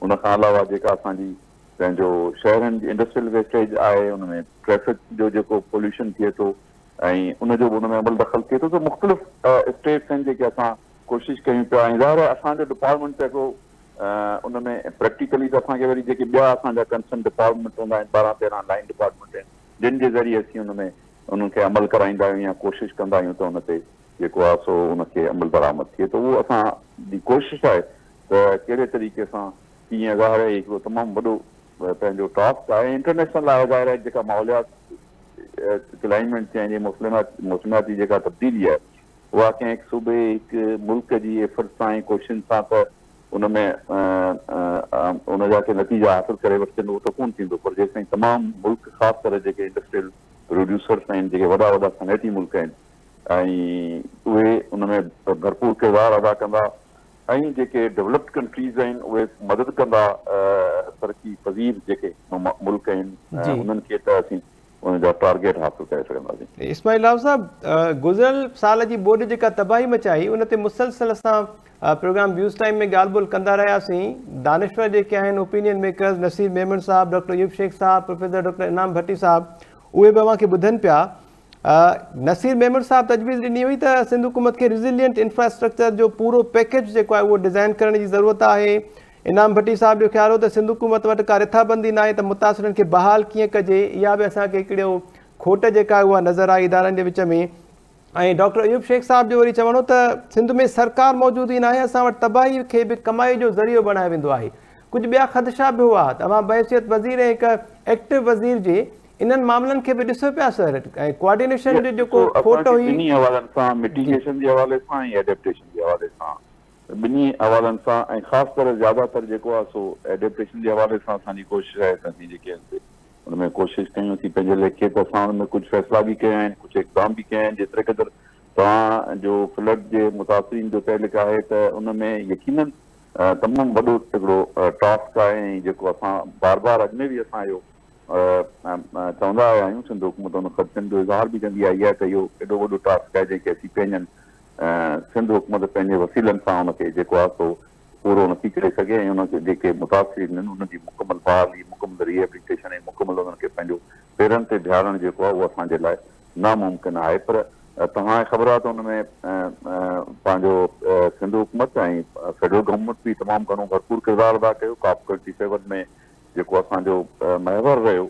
उन खां अलावा जेका असांजी पंहिंजो शहरनि जी इंडस्ट्रियल वेस्टेज आहे, उनमें ट्रैफिक जो जेको पोल्यूशन थिए थो ऐं उनजो बि उनमें अमल दख़ल थिए थो। त मुख़्तलिफ़ स्टेट्स आहिनि जेके असां कोशिशि कयूं पिया। ऐं ज़ाहिर आहे असांजो डिपार्टमेंट त हिकिड़ो उनमें प्रैक्टिकली त असांखे वरी जेके ॿिया असांजा कंसर्न डिपार्टमेंट हूंदा आहिनि, 12-13 लाइन डिपार्टमेंट आहिनि, जिन जे ज़रिए असीं उनमें उन्हनि खे अमल कराईंदा आहियूं या कोशिशि कंदा आहियूं त उन ते जेको आहे सो उनखे अमल बरामद थिए। त उहो असांजी कोशिशि आहे त कहिड़े तरीक़े सां कीअं, ज़ाहिर आहे हिकिड़ो तमामु वॾो पंहिंजो टास्क आहे। इंटरनेशनल आहे, ज़ाहिर आहे जेका माहौलियात क्लाइमेट चेंज ऐं मौसमियाती जेका तब्दीली आहे उहा कंहिं हिकु सूबे हिकु मुल्क जी एफर्ट सां ऐं कोशिशुनि सां त उनमें उनजा के नतीजा हासिल करे वठजनि उहो त कोन थींदो। पर जेसिताईं तमामु मुल्क, ख़ासि करे जेके इंडस्ट्रियल प्रोड्यूसर्स आहिनि, जेके वॾा वॾा सनइती मुल्क आहिनि, ऐं उहे उनमें भरपूर किरदारु अदा कंदा, ऐं जेके डेवलप्ड कंट्रीज़ आहिनि उहे मदद कंदा तरक़ी पज़ीर जेके मुल्क आहिनि उन्हनि खे, त असीं उनजा टारगेट हासिल करे सघंदासीं। इस्माइल लाल साहब, गुज़िरियल साल जी ॿोॾि जेका तबाही मचाई उन ते मुसलसल असां प्रोग्राम व्यूज़ टाइम में ॻाल्हि ॿोल कंदा रहियासीं। दानिश्वर जेके आहिनि, ओपिनियन मेकर्स, नसीर मेमन साहब, डॉक्टर अयूब शेख साहब, प्रोफेसर डॉक्टर इनाम भट्टी साहब, उहे बि अव्हांखे ॿुधनि पिया। नसीर मेमन साहब तजवीज़ ॾिनी हुई त सिंध हुकूमत खे रिज़िलियंट इंफ्रास्ट्रक्चर जो पूरो पैकेज जेको आहे उहो डिज़ाइन करण जी ज़रूरत आहे। इनाम भट्टी साहब जो ख़्यालु हो त सिंध हुकूमत वटि का रिथाबंदी न आहे त मुतासिरनि खे बहाल कीअं कजे, इहा बि असांखे हिकिड़ो खोट जेका आहे उहा नज़र आई इदारनि जे विच में। ऐं डॉक्टर अयूब शेख साहब जो वरी चवणो त सिंध में सरकार मौजूदु ई न आहे, असां वटि तबाही खे बि कमाई जो ज़रियो बणायो वेंदो आहे। कुझु ॿिया ख़दशा बि हुआ। तव्हां बहसियत वज़ीर ऐं हिकु एक्टिव वज़ीर जे इन्हनि मामलनि खे बि ॾिसो पिया सर, ऐं कोऑर्डिनेशन जो जेको खोट हुई ॿिन्ही हवालनि सां, मिटिगेशन जे हवाले सां ऐं एडेप्टेशन जे हवाले सां, ॿिन्ही हवालनि सां, ऐं ख़ासि करे ज़्यादातर जेको आहे सो एडेप्टेशन जे हवाले सां असांजी कोशिशि आहे त असीं जेके आहिनि उनमें कोशिशि कयूंसीं पंहिंजे लेखे त असां उनमें कुझु फ़ैसिला बि कया आहिनि, कुझु इक़दाम बि कया आहिनि। जेतिरे क़दुरु तव्हांजो फ्लड जे मुतासिरीन जो तहलीक आहे त उनमें यकीनन तमामु वॾो हिकिड़ो टास्क आहे, ऐं जेको असां बार बार अॻु में बि असां इहो चवंदा आया आहियूं, सिंध हुकूमत उन ख़दशनि जो इज़हार बि कंदी आई आहे त इहो एॾो वॾो टास्क आहे जंहिंखे असीं पंहिंजनि सिंध हुकूमत पंहिंजे वसीलनि सां उनखे जेको आहे सो पूरो नथी करे सघे, ऐं उनखे जेके मुतासिरीन आहिनि उनजी मुकमल बहाली, मुकमल रिहेबिलिटेशन ऐं मुकमल उन्हनि खे पंहिंजो पेरनि ते बीहारणु जेको आहे उहो असांजे लाइ नामुमकिन आहे। पर तव्हांखे ख़बर आहे त हुन में पंहिंजो सिंध हुकूमत ऐं फेडरल गवर्नमेंट बि तमामु घणो भरपूर किरदारु अदा कयो। COP27 में जेको असांजो महवर रहियो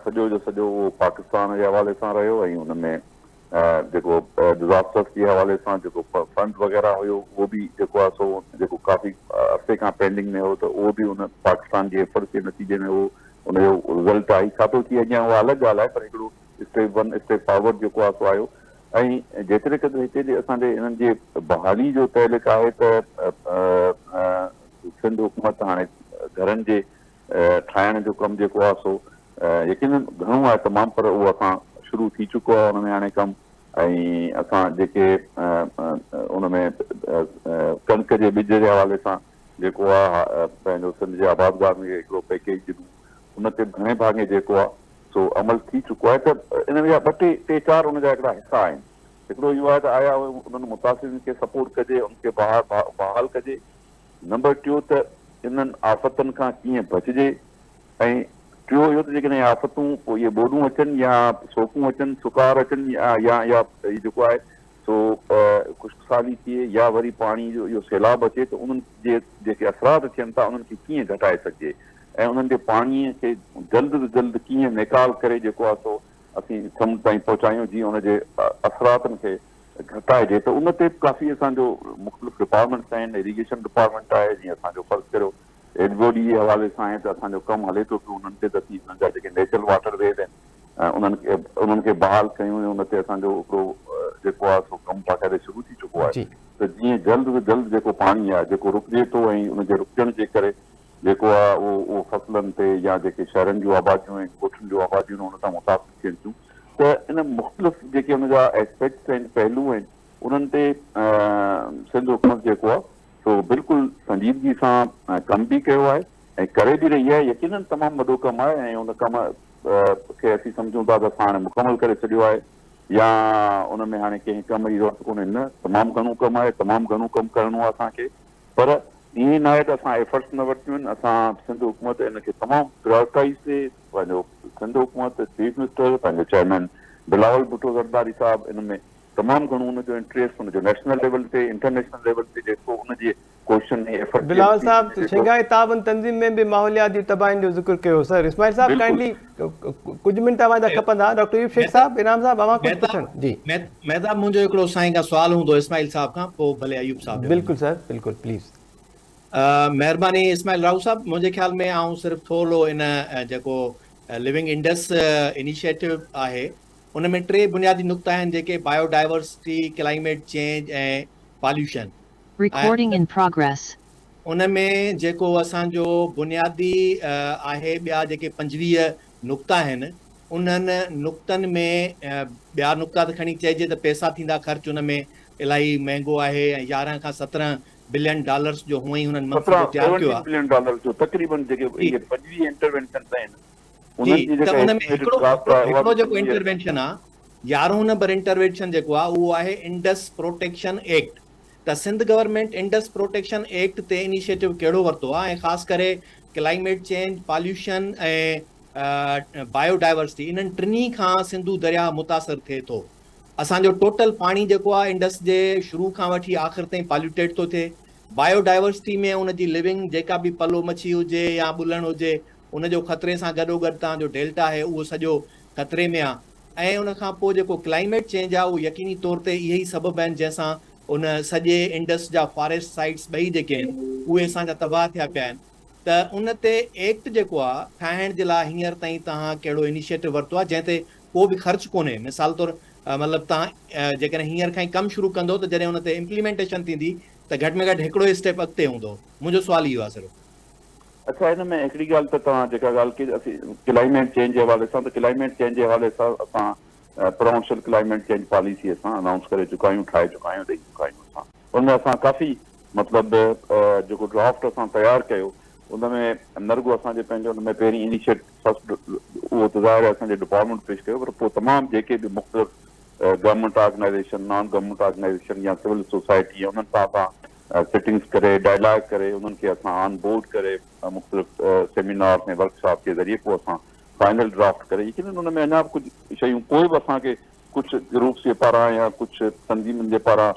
सॼो जो सॼो उहो पाकिस्तान जे हवाले सां रहियो ऐं हुन में जेको डिज़ास्टर्स जे हवाले सां जेको फंड वग़ैरह हुयो उहो बि जेको आहे सो जेको काफ़ी अरसे खां पेंडिंग में हो त उहो बि हुन पाकिस्तान जे एफर्ट जे नतीजे में उहो हुनजो रिज़ल्ट आई। छा थो थी अॻियां उहा अलॻि ॻाल्हि आहे, पर हिकिड़ो स्टेप वन स्टेप फॉरवर्ड जेको आहे सो आयो। ऐं जेतिरे क़दुरु हिते जे असांजे इन्हनि जे बहाली जो तहलीक आहे त सिंध हुकूमत हाणे घरनि जे ठाहिण जो कमु जेको आहे सो यकीनन घणो आहे तमामु, पर उहो असां शुरू थी चुको आहे हुन में हाणे कमु। ऐं असां जेके उन में कणिक जे ॿिज जे हवाले सां जेको आहे पंहिंजो सिंध जे आबादगार में हिकिड़ो पैकेज ॾिनो, उन ते घणे भाङे जेको आहे सो अमल थी चुको आहे। त इन जा टे चारि उनजा हिकिड़ा हिसा आहिनि। हिकिड़ो इहो आहे त आया उन्हनि मुतासिरनि खे सपोर्ट कजे, उनखे बहाल कजे। नंबर टियों त इन्हनि आफ़तनि खां कीअं बचिजे, ऐं टियों इहो त जेकॾहिं आफ़तूं पोइ इहे ॿोॾूं अचनि या सोकूं अचनि, सुकार अचनि या जेको आहे सो खुशकसाली थिए या वरी पाणी जो इहो सैलाब अचे त उन्हनि जे जेके असरात थियनि था उन्हनि खे कीअं घटाए सघिजे ऐं उन्हनि जे पाणीअ खे जल्द में जल्द कीअं निकाल करे जेको आहे सो असीं समुंड ताईं पहुचायूं जीअं उनजे असरातनि खे घटाइजे। त उन ते काफ़ी असांजो मुख़्तलिफ़ डिपार्टमेंट्स आहिनि। इरीगेशन डिपार्टमेंट आहे, जीअं असांजो फ़र्ज़ु करियो एडबोडी जे हवाले सां आहे त असांजो कमु हले थो पियो उन्हनि ते त असीं उन्हनि जा जेके नेचुरल वाटर वेज आहिनि उन्हनि खे बहाल कयूं ऐं उन ते असांजो हिकिड़ो जेको आहे सो कमु बाक़ाइदे शुरू थी चुको आहे त जीअं जल्द में जल्द जेको पाणी आहे जेको रुकिजे थो ऐं उनजे रुकजण जे करे जेको आहे उहो फसलनि ते या जेके शहरनि जूं आबादियूं आहिनि, ॻोठनि जूं आबादियूं आहिनि, उन सां मुतासिर थियनि थियूं। त इन मुख़्तलिफ़ जेके उनजा एस्पेक्ट्स आहिनि, पहलू आहिनि, उन्हनि ते सिंध हुकूमत जेको आहे सो बिल्कुलु संजीदगी सां कमु बि कयो आहे ऐं करे बि रही आहे। यकीनन तमामु वॾो कमु आहे ऐं उन कम खे असीं सम्झूं था त असां हाणे मुकमल करे छॾियो आहे या उन में हाणे कंहिं कम जी ज़रूरत कोन्हे। न, तमामु घणो कमु आहे, तमामु घणो कमु करिणो आहे असांखे, पर ईअं न आहे त असां एफर्ट्स न वरितियूं आहिनि। असां सिंध हुकूमत इनखे तमामु प्रायोरिटाइज़ ते पंहिंजो सिंध हुकूमत चीफ मिनिस्टर पंहिंजो चेयरमैन बिलावल भुट्टो ज़रदारी साहिबु इन में तमामु घणो उनजो इंट्रेस्ट उनजो नेशनल लेवल ते इंटरनेशनल लेवल ते जेको उनजे क्वेश्चन ऐं एफर्ट बिलावल साहब शंघाई ताउन तंज़ीम में भी माहौलियाती तबाहियुनि जो ज़िक्र कयो सर। इस्माइल साहब काइंडली कुछ मिनट तव्हां जा खपंदा। डॉक्टर यूब शेख साहब, इनाम साहब, अवां कुछ पुछण जी। मेहताब मुंहिंजो हिकिड़ो साईं खां सुवाल हूंदो इस्माइल साहब खां, पोइ भले अयूब साहब। बिल्कुलु सर, बिल्कुलु, प्लीज़। महिरबानी इस्माइल राव साहब, मुंहिंजे ख्याल में आउं सिर्फ़ु थोरो इन जेको लिविंग इंडस इनिशिएटिव आहे उन में 3 बुनियादी नुक़्ता आहिनि जेके बायोडाइवर्सिटी, क्लाइमेट चेंज ऐं पॉल्यूशन। Recording in progress. उन में जेको असांजो बुनियादी आहे ॿिया जेके 25 नुक़्ता आहिनि उन्हनि नुक़्तनि में ॿिया नुक़्ता त खणी चइजे त पैसा थींदा ख़र्च उन में इलाही महांगो आहे ऐं 11 खां 17 बिलियन डॉलर्स जो हुअं ई हुननि मंसूबो तयारु कयो आहे। बिलियन डॉलर जो तक़रीबन जेके 25 इंटरवेंशन्स आहिनि त उन में हिकिड़ो जेको इंटरवेंशन आहे 11 नंबर इंटरवेंशन जेको आहे उहो आहे इंडस प्रोटेक्शन एक्ट। त Sindh government Indus Protection Act ते इनिशिएटिव कहिड़ो वरितो आहे ऐं ख़ासि करे क्लाइमेट चेंज, पॉल्यूशन ऐं बायोडाइवर्सिटी इन्हनि टिनी खां सिंधु दरिया मुतासिर थिए थो। असांजो टोटल पाणी जेको आहे इंडस जे शुरू खां वठी आख़िर ताईं पॉल्यूटेड थो थिए। बायोडाइवर्सिटी में उनजी लिविंग जेका बि पलो मच्छी हुजे या ॿुलण हुजे उनजो ख़तरे सां गॾोगॾु तव्हांजो डेल्टा आहे उहो सॼो ख़तरे में आहे। ऐं उन खां पोइ जेको क्लाइमेट चेंज आहे उहो यकीनी तौर ते इहे ई सबब आहिनि जंहिंसां उन सॼे इंडस जा फॉरेस्ट साइट्स ॿई जेके आहिनि उहे असांजा तबाह थिया पिया आहिनि। त उन ते एक्ट जेको आहे ठाहिण जे लाइ हींअर ताईं तव्हां कहिड़ो इनिशिएटिव वरितो आहे जंहिं ते को बि ख़र्च कोन्हे? मिसाल तौरु मतिलबु तव्हां जेकॾहिं हींअर खां ई कमु शुरू कंदो त जॾहिं हुन ते इम्प्लीमेंटेशन थींदी त घटि में घटि हिकिड़ो स्टेप अॻिते हूंदो। मुंहिंजो सुवाल इहो आहे सिर्फ़ु। अच्छा, हिन में हिकिड़ी ॻाल्हि त तव्हां जेका ॻाल्हि कई असीं क्लाइमेट चेंज जे हवाले सां, त क्लाइमेट चेंज जे हवाले सां असां प्रोविंशियल क्लाइमेट चेंज पॉलिसी असां अनाउंस करे चुका आहियूं, ठाहे चुका आहियूं, ॾेई चुका आहियूं असां। उनमें असां काफ़ी मतिलबु जेको ड्राफ्ट असां तयारु कयो उनमें न रुॻो असांजे पंहिंजो उनमें पहिरीं इनिशिएट फर्स्ट उहो त ज़ाहिर आहे असांजे डिपार्टमेंट पेश कयो, पर पोइ तमामु जेके बि मुख़्तलिफ़ government organisation, non government organisation या सिविल सोसाइटी उन्हनि सां असां सिटिंग्स करे, डायलॉग करे, उन्हनि खे असां ऑन बोर्ड करे मुख़्तलिफ़ सेमिनार ऐं वर्कशॉप जे ज़रिए पोइ असां फाइनल ड्राफ्ट करे, लेकिन उन में अञा बि कुझु शयूं कोई बि असांखे कुछ ग्रुप्स जे पारां या कुछ तंज़ीमुनि जे पारां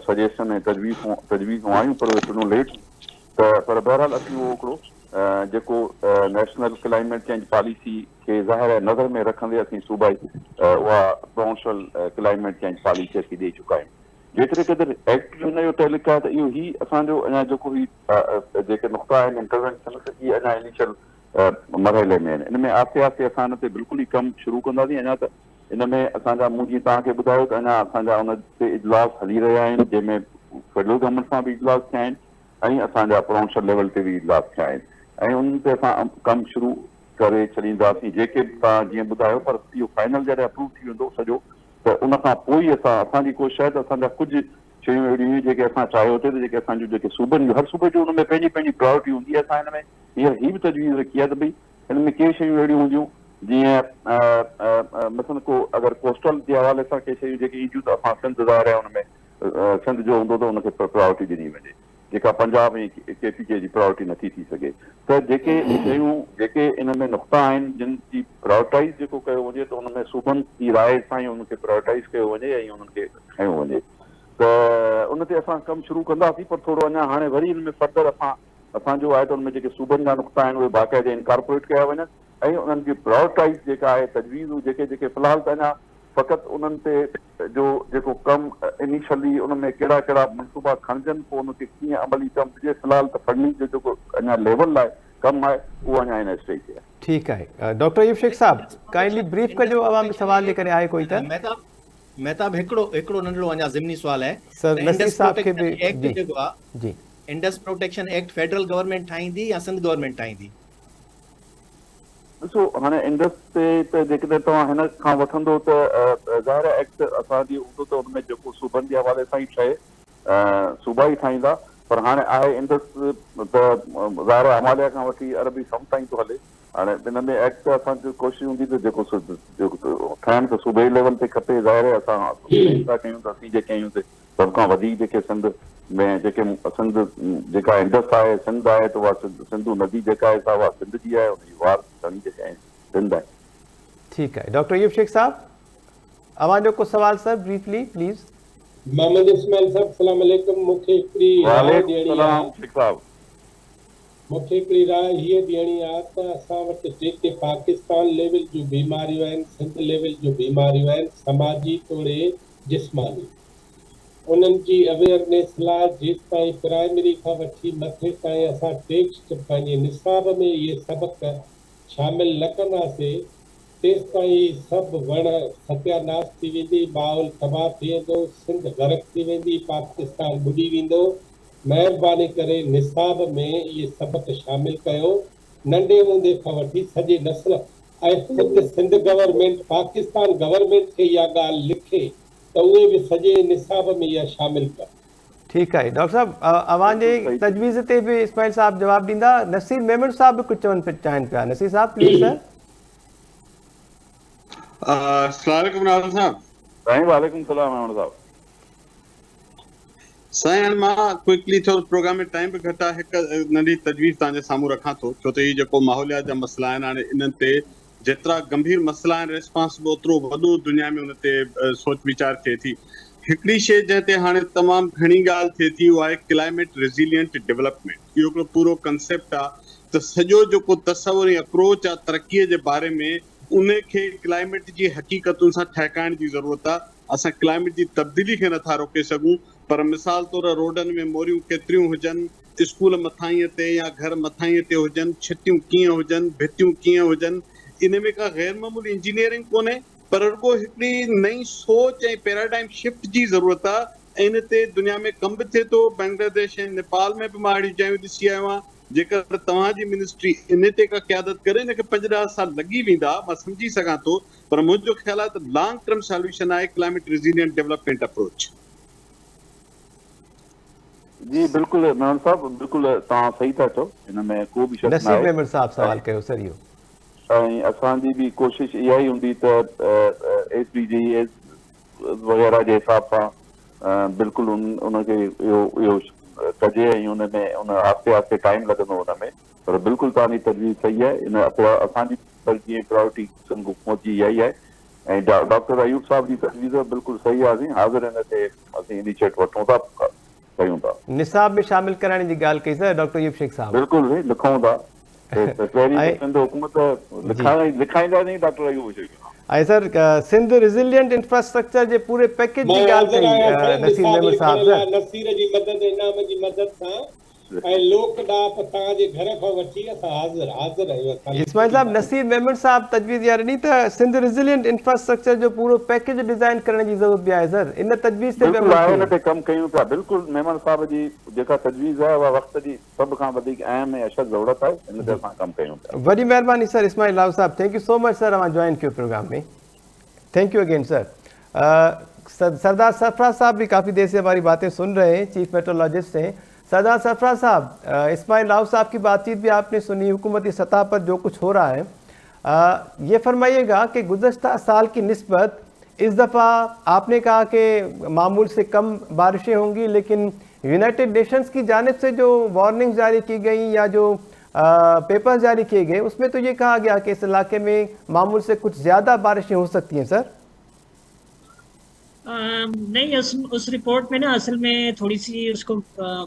सजेशन ऐं तजवीज़ूं आयूं पर उहे पिणु लेट पर बहरहाल असीं उहो हिकिड़ो जेको नेशनल क्लाइमेट चेंज पॉलिसी खे ज़ाहिर आहे नज़र में रखंदे असीं सूबाई उहा प्रोविंशियल क्लाइमेट चेंज पॉलिसी असीं ॾेई चुका आहियूं। जेतिरे क़दुरु एक्ट जो इनजो तहलीक आहे त इहो ई असांजो अञा जेको ही जेके नुक़्ता आहिनि इंटरवेंशन त इहे अञा इनिशियल मरहले में आहिनि। इन में आहिस्ते आहिस्ते असां हिन ते बिल्कुलु ई कमु शुरू कंदासीं। अञा त इन में असांजा मूं जीअं तव्हांखे ॿुधायो त अञा असांजा उन ते इजलास हली रहिया आहिनि जंहिंमें फेडरल गवर्नमेंट सां बि इजलास थिया आहिनि ऐं असांजा प्रोविंशियल लेवल ते बि इजलास थिया आहिनि ऐं उन्हनि ते असां कमु शुरू करे छॾींदासीं जेके तव्हां जीअं ॿुधायो। पर इहो फाइनल जॾहिं अप्रूव थी वेंदो सॼो त उन खां पोइ ई असांजी कोशिशि आहे त असांजा कुझु शयूं अहिड़ियूं हुयूं जेके असां चाहियो हुते त जेके असांजूं जेके सूबनि हर सूबे जो हुन में पंहिंजी पंहिंजी प्रायोरिटी हूंदी आहे। असां हिन में हीअ बि तजवीज़ रखी आहे त भई हिन में के शयूं अहिड़ियूं हूंदियूं जीअं मसलन को अगरि कोस्टल जे हवाले सां के शयूं जेके ईंदियूं त असां सिंध ज़ाहिर आहे हुन में सिंध जो हूंदो त हुनखे प्रायोरिटी ॾिनी वञे जेका पंजाब ऐं KPK जी प्रायोरिटी नथी थी सघे। त जेके शयूं जेके इन में नुक़्ता आहिनि जिन जी प्रायोरिटाइज़ जेको कयो वञे त हुन में सूबनि जी राय सां ई उनखे प्रायोरिटाइज़ कयो वञे ऐं उन्हनि खे खयो वञे त उन ते असां कमु शुरू कंदासीं। पर थोरो अञा हाणे वरी हिन में फर्दर असांजो आहे त उन में जेके सूबनि जा नुक़्ता आहिनि उहे बाक़ाइदे इनकॉर्पोरेट कया वञनि ऐं उन्हनि जी प्रायोरिटाइज़ जेका आहे तजवीज़ूं जेके जेके फ़िलहाल त अञा फ़क़ति उन्हनि ते जो जेको कमु इनिशियली उन में कहिड़ा कहिड़ा मनसूबा खणजनि पोइ उनखे कीअं अमली कमु ॾिजे। फ़िलहाल त फंडिंग जो जेको अञा लेवल लाइ कमु आहे उहो अञा हिन स्टेज ते आहे। ठीकु आहे। डॉक्टर अयूब शेख साहब काइंडली ब्रीफ कजो अवाम सवाल जे करे आहे कोई त महताब हिकिड़ो नंढड़ो अञा ज़िमनी सुवाल आहे सर नसीर साहब खे बि एक्ट जेको आहे जी Indus Protection Act federal government ठाहींदी या सिंध गवर्नमेंट ठाहींदी? ॾिसो हाणे इंडस ते त जेकॾहिं तव्हां हिन खां वठंदो त ज़ाहिर एक्ट असांजी हूंदो त हुन में जेको सूबनि जे हवाले सां ई ठहे सूबा ई ठाहींदा। पर हाणे आहे इंडस त ज़ाहिर हिमालय खां वठी अरबी समुंड ताईं थो हले। हाणे हिन में एक्ट असांजी कोशिशि हूंदी त जेको ठहण त सूबे लेवल ते खपे। ज़ाहिर असां था कयूं त असीं जेके आहियूं सभ खां वधीक जेके सिंध में जेके सिंध जेका इंडस आहे सिंध आहे त उहा सिंधू नदी जेका आहे उहा सिंध जी आहे उनजी वार घणी जेके आहिनि सिंध आहे। ठीकु आहे। डॉक्टर अयूब शेख साहब अवां जो को सवाल sir briefly please. Mohammad Ismail साहब सलाम अलैकुम। मूंखे हिकिड़ी राय ॾियणी आहे मूंखे हिकिड़ी राय हीअ ॾियणी आहे त असां वटि जेके पाकिस्तान लेवल जूं बीमारियूं आहिनि सिंध लेवल जूं बीमारियूं आहिनि समाजी तोड़े जिस्मानी उन्हनि जी अवेयरनेस लाइ जेसि ताईं प्राइमरी खां वठी मथे ताईं असां टेक्स्ट पंहिंजे निसाब में इहे सबक शामिलु न कंदासीं तेसि ताईं सभु वण सत्यानाश थी वेंदी माहौल तबाह थी वेंदो सिंध ग़रक़ थी वेंदी पाकिस्तान बुॾी वेंदो। महिरबानी करे निसाब में इहे सबक शामिलु कयो नंढे हूंदे खां वठी सॼे नस्ल ऐं ख़ुदि सिंध गवर्नमेंट पाकिस्तान गवर्नमेंट खे इहा ॻाल्हि लिखे त उहे बि सॼे निसाब में इहा शामिलु कनि। ठीकु आहे। डॉक्टर साहब अवां जे तजवीज़ ते बि इस्माइल साहब जवाबु ॾींदा। नसीर मेमन साहब बि कुझु चवनि चाहिनि पिया। नसीर साहब प्लीज़ सर। अस्सलाम वालेकुम राहुल साहब। साईं वालेकुम सलाम अहमद साहब। साईं हाणे मां क्विकली थोरो प्रोग्राम में टाइम बि घटि आहे हिकु नंढी तजवीज़ तव्हांजे साम्हूं रखां थो छो त हीअ जेको माहौलियात जा मसइला आहिनि हाणे इन्हनि ते जेतिरा गंभीर मसइला आहिनि रिस्पॉन्स बि ओतिरो वॾो दुनिया में उन ते सोच वीचार थिए थी। हिकिड़ी शइ जंहिं ते हाणे तमामु घणी ॻाल्हि थिए थी उहा आहे क्लाइमेट रेज़िलियंट डेवलपमेंट। इहो हिकिड़ो पूरो कंसेप्ट आहे त सॼो जेको तसवुर ऐं अप्रोच आहे तरक़ीअ जे बारे में उन खे क्लाइमेट जी हक़ीक़तुनि सां ठहिकाइण जी ज़रूरत आहे। असां क्लाइमेट जी तब्दीली खे नथा रोके सघूं पर मिसाल तौरु रोडनि में मोरियूं केतिरियूं हुजनि स्कूल मथाईअ ते या घर मथाईअ ते हुजनि छितियूं कीअं हुजनि भितियूं कीअं हुजनि इन में का ग़ैर मामूली इंजीनियरिंग कोन्हे पर रुॻो हिकिड़ी नई सोच ऐं पैराडाइम शिफ्ट जी ज़रूरत आहे ऐं इन ते दुनिया में कमु बि थिए थो। बांग्लादेश ऐं नेपाल में बि मां अहिड़ियूं जॻहियूं ॾिसी आयो आहियां जेकर तव्हांजी मिनिस्ट्री इन ते का क़यादत करे हिनखे 5-10 साल लॻी वेंदा मां सम्झी सघां थो पर मुंहिंजो ख़्यालु आहे त लॉन्ग टर्म सॉल्यूशन आहे क्लाइमेट रेज़िलियंट डेवलपमेंट अप्रोच। जी बिल्कुलु मेमन साहब बिल्कुलु तव्हां सही था चओ हिन में को बि शक न नसीर आहे। मेमन साहब सवाल कयो सर इहो ऐं असांजी बि कोशिशि इहा ई हूंदी त SDGs वग़ैरह जे हिसाब सां बिल्कुलु उनखे इहो कजे ऐं उन में उन आहिस्ते आहिस्ते टाइम लॻंदो हुन में पर बिल्कुलु तव्हांजी तजवीज़ सही आहे। इन असांजी जीअं प्रायोरिटी हुकूमत जी इहा ई आहे ऐं डॉक्टर अयूब साहब जी तजवीज़ बिल्कुलु सही आहे। असीं हाज़िर हिन ते असीं इनिशिएट वठूं था, कयूं था। निसाब में शामिल कराइण जी ॻाल्हि कई सर डॉक्टर अयूब शेख साहब। बिल्कुलु लिखूं था। पहिरीं सिंध हुकूमत लिखाईंदा नहीं डॉक्टर अयूब शेख। ऐं सर सिंध रिज़िलियंट इंफ्रास्ट्रक्चर जे पूरे पैकेज जी ॻाल्हि कई नसीर मेमन साहब सर। नसीर जी मदद इनाम जी मदद सां ऐं लोक ॾाप तव्हांजे घर खां वठी असां हाज़िर आहियूं। इस्माइल साहब नसीर मेमन साहब तजवीज़ यार ॾिनी त सिंध रिज़िलियंट इंफ्रास्ट्रक्चर जो पूरो पैकेज डिज़ाइन करण जी ज़रूरत बि आहे सर। इन तजवीज़ ते बिल्कुलु आहे, हिन ते कमु कयूं था। बिल्कुलु मेमन साहब जी जेका तजवीज़ आहे उहा वक़्त जी सभ खां वधीक अहम ऐं अशद ज़रूरत आहे। हिन ते असां कमु कयूं था। वॾी महिरबानी सर इस्माइल राव साहब, thank you so much sir हमारा ज्वाइन किया प्रोग्राम में। Thank you again sir. Sardar Sarfaraz साहब भी काफ़ी देर से हमारी बातें सुन रहे हैं, चीफ मेट्रोलॉजिस्ट हैं। सरदार सरफराज साहब, इस्माइल राव साहब की बातचीत भी आपने सुनी, हुकूमती सतह पर जो कुछ हो रहा है, ये फरमाइएगा कि गुज़श्ता साल की निस्बत इस दफ़ा आपने कहा कि मामूल से कम बारिशें होंगी, लेकिन यूनाइटेड नेशंस की जानिब से जो वार्निंग जारी की गई या जो पेपर्स जारी किए गए उसमें तो ये कहा गया कि इस इलाके में मामूल से कुछ ज़्यादा बारिशें हो सकती हैं सर। नहीं, उस रिपोर्ट में ना असल में थोड़ी सी उसको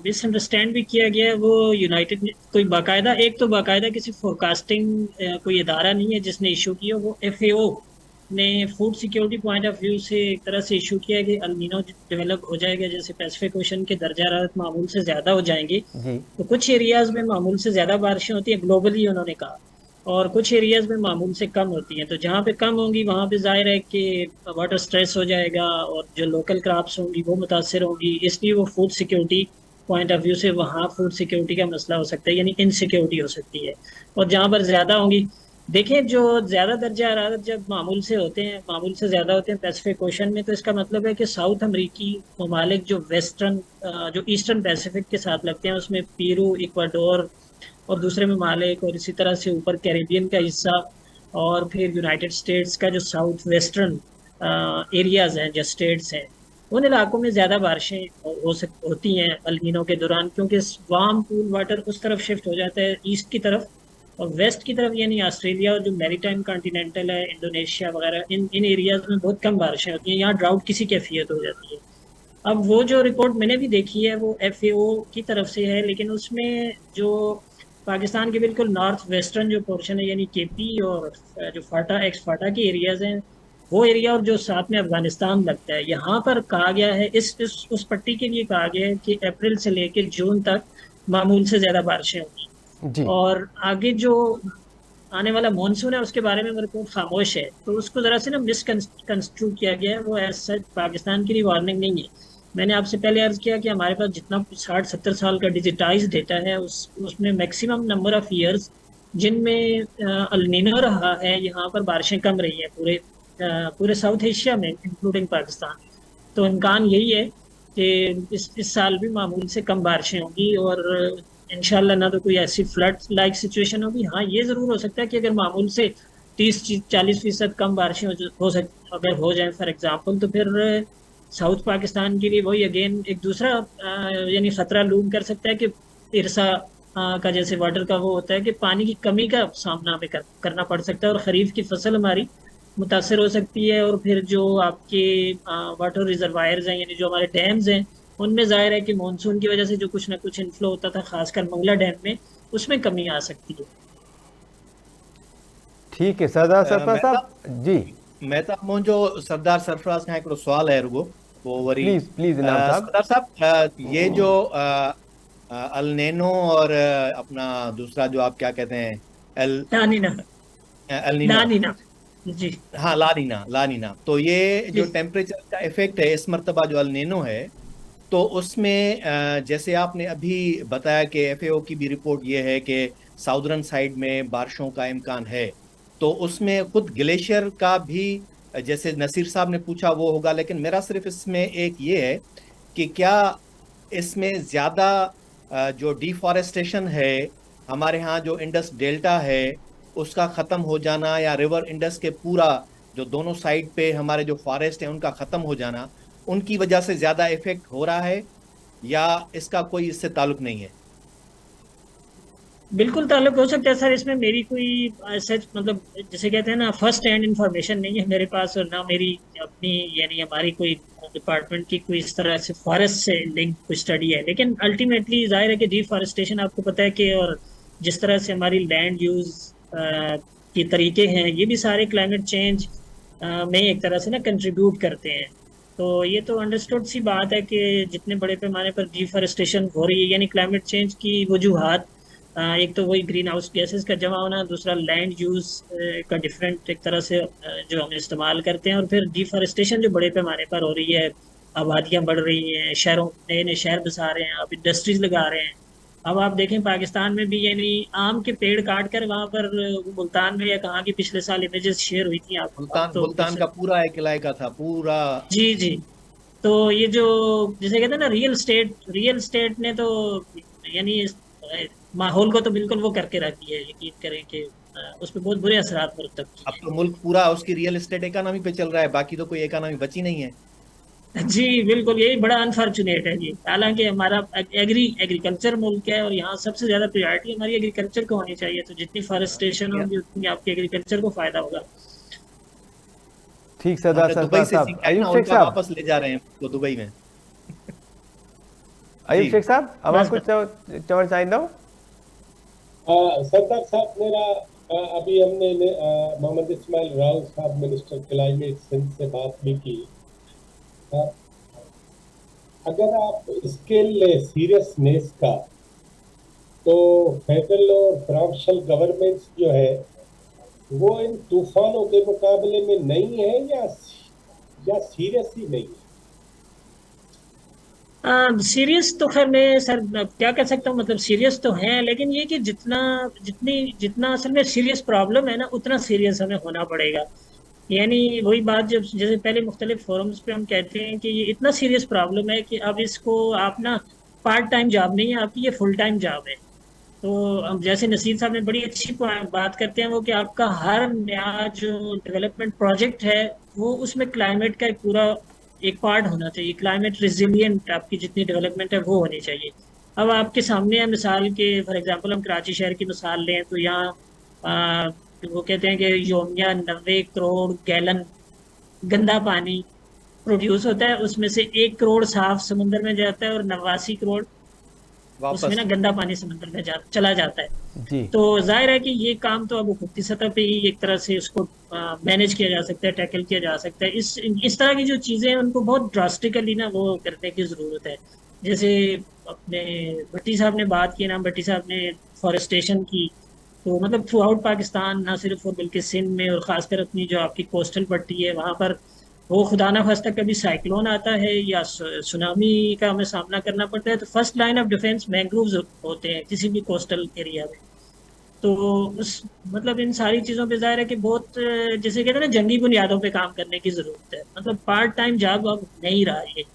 मिसअंडरस्टैंड भी किया गया है। वो यूनाइटेड कोई बाकायदा एक तो बाकायदा किसी फोरकास्टिंग कोई इदारा नहीं है जिसने इशू किया। वो FAO ने food security point of view से एक तरह से इशू किया कि अल नीनो डेवलप हो जाएगा, जैसे पैसिफिक ओशन के दर्जा हरारत मामूल से ज़्यादा हो जाएंगे तो कुछ एरियाज़ में मामूल से ज़्यादा बारिशें होती हैं ग्लोबली उन्होंने कहा, और कुछ एरियाज़ में मामूल से कम होती हैं। तो जहाँ पे कम होंगी वहाँ पे जाहिर है कि वाटर स्ट्रेस हो जाएगा और जो लोकल क्रॉप्स होंगी वो मुतासर होंगी, इसलिए वो food security point of view से वहाँ फूड सिक्योरिटी का मसला हो सकता है, यानी इनसिक्योरिटी हो सकती है। और जहाँ पर ज़्यादा होंगी, देखें जो ज़्यादा दर्जा हरारत जब मामूल से होते हैं, मामूल से ज़्यादा होते हैं पैसिफिक ओशन में, तो इसका मतलब है कि साउथ अमरीकी ममालिक जो जो ईस्टर्न पैसिफिक के साथ लगते हैं, उसमें पेरू, इक्वाडोर और दूसरे ममालिक, और इसी तरह से ऊपर कैरेबियन का हिस्सा, और फिर यूनाइटेड स्टेट्स का जो साउथ वेस्टर्न एरियाज़ हैं, जो स्टेट्स हैं, उन इलाकों में ज़्यादा बारिशें होती हैं अल नीनो के दौरान, क्योंकि वार्म कूल वाटर उस तरफ शिफ्ट हो जाता है ईस्ट की तरफ, और वेस्ट की तरफ यानी ऑस्ट्रेलिया और जो मैरीटाइम कॉन्टिनेंटल है, इंडोनेशिया वगैरह, इन एरियाज़ में बहुत कम बारिशें होती हैं। यहाँ ड्राउट किसी कैफियत हो जाती है। अब वो जो रिपोर्ट मैंने भी देखी है वो FAO की तरफ से है, लेकिन उसमें जो पाकिस्तान के बिल्कुल नॉर्थ वेस्टर्न जो पोर्शन है, यानी KP और जो फाटा एक्स फाटा के एरियाज़ हैं, वो एरिया और जो साथ में अफगानिस्तान लगता है, यहाँ पर कहा गया है उस पट्टी के लिए कहा गया है कि अप्रैल से लेकर जून तक मामूल से ज़्यादा बारिशें होंगी, और आगे जो आने वाला मानसून है उसके बारे में रिपोर्ट खामोश है। तो उसको ज़रा से ना मिसकंस्ट्रू किया गया है। वो ऐसा पाकिस्तान के लिए वार्निंग नहीं है। मैंने आपसे पहले अर्ज किया कि हमारे पास जितना 60-70 साल का डिजिटाइज डेटा है उसमें मैक्सिमम नंबर ऑफ ईयर्स जिनमें अल नीनो रहा है, यहाँ पर बारिशें कम रही हैं पूरे साउथ एशिया में इंक्लूडिंग पाकिस्तान। तो इम्कान यही है कि इस साल भी मामूल से कम बारिशें होंगी, और इंशाल्लाह ना तो कोई ऐसी फ्लड लाइक सिचुएशन होगी। हाँ, ये ज़रूर हो सकता है कि अगर मामूल से 30-40% कम बारिशें अगर हो जाए फॉर एग्जांपल, तो फिर साउथ पाकिस्तान के लिए वही अगेन एक दूसरा यानी ख़तरा लूम कर सकता है कि इरसा का जैसे वाटर का वो होता है कि पानी की कमी का सामना हमें करना पड़ सकता है, और ख़रीफ की फसल हमारी मुतासर हो सकती है। और फिर जो आपके वाटर रिजर्वायर्स हैं, यानी जो हमारे डैम्स हैं, उनमें जाहिर है कि मानसून की वजह से जो कुछ ना कुछ इनफ्लो होता था, खासकर मंगला डैम में, उसमें कमी आ सकती है। ठीक है सरदार सरफराज साहब जी। मेहता मुंहिंजो सरदार सरफराज खां हिकिड़ो सुवाल आहे रुगो, पोइ वरी प्लीज सरदार साहब, ये जो अल नीनो और अपना दूसरा जो आप क्या कहते हैं लानीना जी, हाँ लानीना, तो ये जो टेम्परेचर का इफेक्ट है इस मर्तबा जो अल नीनो है, तो उसमें जैसे आपने अभी बताया कि FAO की भी रिपोर्ट ये है कि साउदर्न साइड में बारिशों का इम्कान है, तो उसमें खुद ग्लेशियर का भी जैसे नसीर साहब ने पूछा वो होगा, लेकिन मेरा सिर्फ इसमें एक ये है कि क्या इसमें ज़्यादा जो डिफॉरेस्टेशन है, हमारे यहाँ जो इंडस डेल्टा है उसका ख़त्म हो जाना, या रिवर इंडस के पूरा जो दोनों साइड पे हमारे जो फॉरेस्ट है उनका ख़त्म हो जाना, उनकी वजह से ज़्यादा इफेक्ट हो रहा है, या इसका कोई इससे ताल्लुक नहीं है? बिल्कुल ताल्लुक हो सकता है सर। इसमें मेरी कोई सच मतलब जैसे कहते हैं ना फर्स्ट हैंड इंफॉर्मेशन नहीं है मेरे पास, और ना मेरी अपनी यानी हमारी कोई डिपार्टमेंट की कोई इस तरह से फॉरेस्ट से लिंक कोई स्टडी है। लेकिन अल्टीमेटली जाहिर है कि डिफॉरेस्टेशन आपको पता है कि, और जिस तरह से हमारी लैंड यूज के तरीके हैं, ये भी सारे क्लाइमेट चेंज में एक तरह से ना कंट्रीब्यूट करते हैं। तो ये तो अंडरस्टूड सी बात है कि जितने बड़े पैमाने पर डिफॉरेस्टेशन हो रही है, यानी क्लाइमेट चेंज की वजूहात, एक तो वही ग्रीन हाउस गैसेस का जमा होना, दूसरा लैंड यूज का डिफरेंट एक तरह से जो हम इस्तेमाल करते हैं, और फिर डिफॉरेस्टेशन जो बड़े पैमाने पर हो रही है, आबादियां बढ़ रही हैं, शहरों नए नए शहर बसा रहे हैं, अब इंडस्ट्रीज लगा रहे हैं। अब आप देखें पाकिस्तान में भी यानी आम के पेड़ काट कर वहां पर मुल्तान में या कहाँ की पिछले साल इमेजेस शेयर हुई थी आप तो मुल्तान का पूरा एक इलाका था पूरा। जी जी। तो ये जो जिसे कहते हैं ना रियल स्टेट ने तो यानी माहौल को तो बिल्कुल वो करके रख दिया है। यकीन करें कि उस पर बहुत बुरे असरात मुरतब किए अब तो मुल्क पूरा उसकी रियल एस्टेट इकोनॉमी पे चल रहा है, बाकी तो कोई इकोनॉमी बची नहीं है। हैं। जी बिल्कुल, यही बड़ा अनफॉर्चुनेट है जी। हालांकि हमारा एग्रीकल्चर मुल्क है, और यहाँ सबसे ज्यादा प्रायोरिटी हमारी एग्रीकल्चर को होनी चाहिए। तो जितनी फॉरेस्टेशन होगी उतनी आपके एग्रीकल्चर को फायदा होगा। ठीक सरदार दुबई सरफराज से साहब। सीखा है ना, अयूब शेख उनका साहब, वापस ले जा रहे हैं तो दुबई में। अयूब जी। शेख साहब अवां बस कुछ चवणु चाहींदव? सरदार साहब मेरा अभी हमने मोहम्मद इस्माइल राव साहब मिनिस्टर क्लाइमेट सिंध से बात भी की। अ, अगर आप स्केल ले सीरियसनेस का, तो फेडरल और प्रोविंशियल गवर्नमेंट्स जो है वो इन तूफानों के मुकाबले में नहीं है, या सीरियस ही नहीं है। सीरियस तो खैर मैं सर क्या कह सकता हूँ, मतलब सीरियस तो है, लेकिन ये कि जितना असल में सीरियस प्रॉब्लम है ना, उतना सीरियस हमें होना पड़ेगा। यानी वही बात, जब जैसे पहले मुख्तलिफ फोरम्स पे हम कहते हैं कि ये इतना सीरियस प्रॉब्लम है कि अब इसको आप ना पार्ट टाइम जॉब नहीं है आपकी, ये फुल टाइम जॉब है। तो अब जैसे नसीर साहब ने बड़ी अच्छी बात करते हैं वो, कि आपका हर नया जो डेवलपमेंट प्रोजेक्ट है वो उसमें क्लाइमेट का एक पूरा एक पार्ट होना चाहिए। क्लाइमेट रिजिलियंट आपकी जितनी डेवलपमेंट है वो होनी चाहिए। अब आपके सामने है मिसाल के, फॉर एग्जांपल हम कराची शहर की मिसाल लें तो यहाँ वो कहते हैं कि योमिया 90 करोड़ गैलन गंदा पानी प्रोड्यूस होता है, उसमें से 1 करोड़ साफ समुद्र में जाता है, और 89 करोड़ उसमें वापस। ना गंदा पानी समुद्र में चला जाता है। जी तो जाहिर है कि ये काम तो अब हुकूमती सतह पे ही एक तरह से उसको मैनेज किया जा सकता है, टैकल किया जा सकता है। इस तरह की जो चीजें हैं उनको बहुत ड्रास्टिकली ना वो करने की जरूरत है। जैसे अपने भट्टी साहब ने बात की ना, भट्टी साहब ने फॉरेस्टेशन की, तो मतलब थ्रू आउट पाकिस्तान, ना सिर्फ और बल्कि सिंध में, और खासकर अपनी जो आपकी कोस्टल पट्टी है वहां पर, वो खुदा ना खास्ता कभी साइक्लोन आता है या सुनामी का हमें सामना करना पड़ता है, तो first line of defence mangroves होते हैं किसी भी कोस्टल एरिया में। तो उस मतलब इन सारी चीज़ों पे ज़ाहिर है कि बहुत जैसे कहते हैं ना जंगी बुनियादों पे काम करने की ज़रूरत है। मतलब पार्ट टाइम जॉब अब नहीं रहा ये।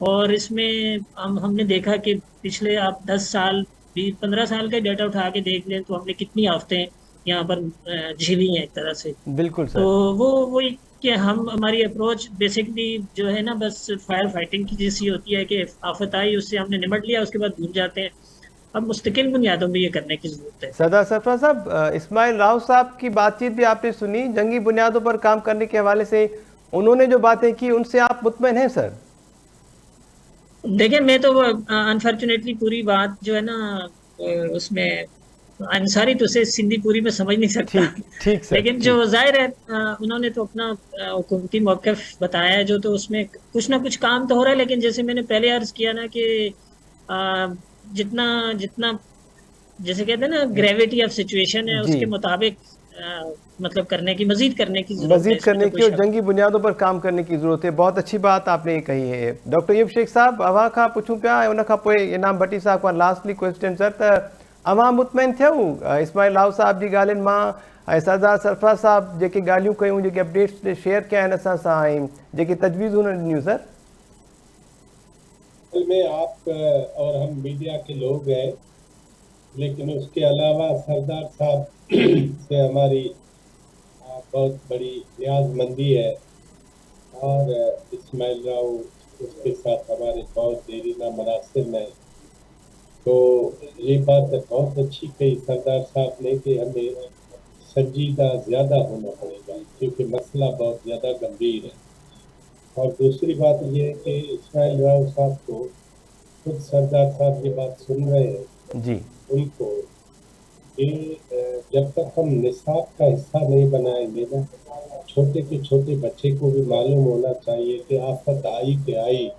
और इसमें हमने देखा कि पिछले आप 10 साल 15 साल का डेटा उठा के देख लें तो हमने कितनी आफतें यहाँ पर झेली हैं एक तरह से। बिल्कुल तो सर। वही कि हम हमारी अप्रोच बेसिकली जो है ना बस फायर फाइटिंग की जैसी होती है कि आफत आई उससे हमने निपट लिया, उसके बाद भूल जाते हैं। अब मुस्तकिल बुनियादों में ये करने की जरूरत है। सरदार सरफराज साहब, इस्माइल राव साहब की बातचीत भी आपने सुनी, जंगी बुनियादों पर काम करने के हवाले से उन्होंने जो बातें की उनसे आप मुतमईन हैं सर? देखिए मैं तो अनफॉर्चुनेटली पूरी बात जो है ना उसमें अंसारी तो उसे सिंधी पूरी में समझ नहीं सकता। ठीक ठीक सर। लेकिन जो जाहिर है उन्होंने तो अपना हुकूमती मौक़िफ़ बताया है, जो तो उसमें कुछ ना कुछ काम तो हो रहा है। लेकिन जैसे मैंने पहले अर्ज किया ना कि अ, जितना जितना जैसे कहते हैं ना ग्रेविटी ऑफ सिचुएशन है जी। उसके मुताबिक मतलब मजीद करने की जरूरत है। मजीद इसमें करने तो की कोई और शक जंगी बुनियादों पर काम करने की ज़रूरत है। बहुत अच्छी बात आपने कही है। डॉक्टर अयूब शेख साहब, अवां खां पुछूं पिया, उन खां पोइ इनाम भट्टी साहब खां लास्टली क्वेश्चन सर, त अवां मुतमईन थियऊं इस्माइल राव साहब जी ॻाल्हियुनि मां, ऐं सरदार सरफराज साहब जेके ॻाल्हियूं कयूं, जेके अपडेट्स शेयर कया आहिनि असां सां, ऐं जेके तजवीज़ हुननि ॾिनियूं सर? असल में आप और हम मीडिया के लोग हैं, लेकिन उसके अलावा सरदार साहब से हमारी बहुत बड़ी न्याजमंदी है, और इस्माइल राव उसके साथ हमारे बहुत देरीना मरासिम है। तो ये बात बहुत अच्छी कही सरदार साहब ने कि हमें संजीदा ज़्यादा होना पड़ेगा, क्योंकि मसला बहुत ज़्यादा गंभीर है। और दूसरी बात ये है कि इस्माइल राव साहब को खुद सरदार साहब ये बात सुन रहे हैं जी उनको कि जब तक हम निसाब का हिस्सा नहीं बनाएंगे ना, छोटे के छोटे बच्चे को भी मालूम होना चाहिए कि आफत आई कि आई,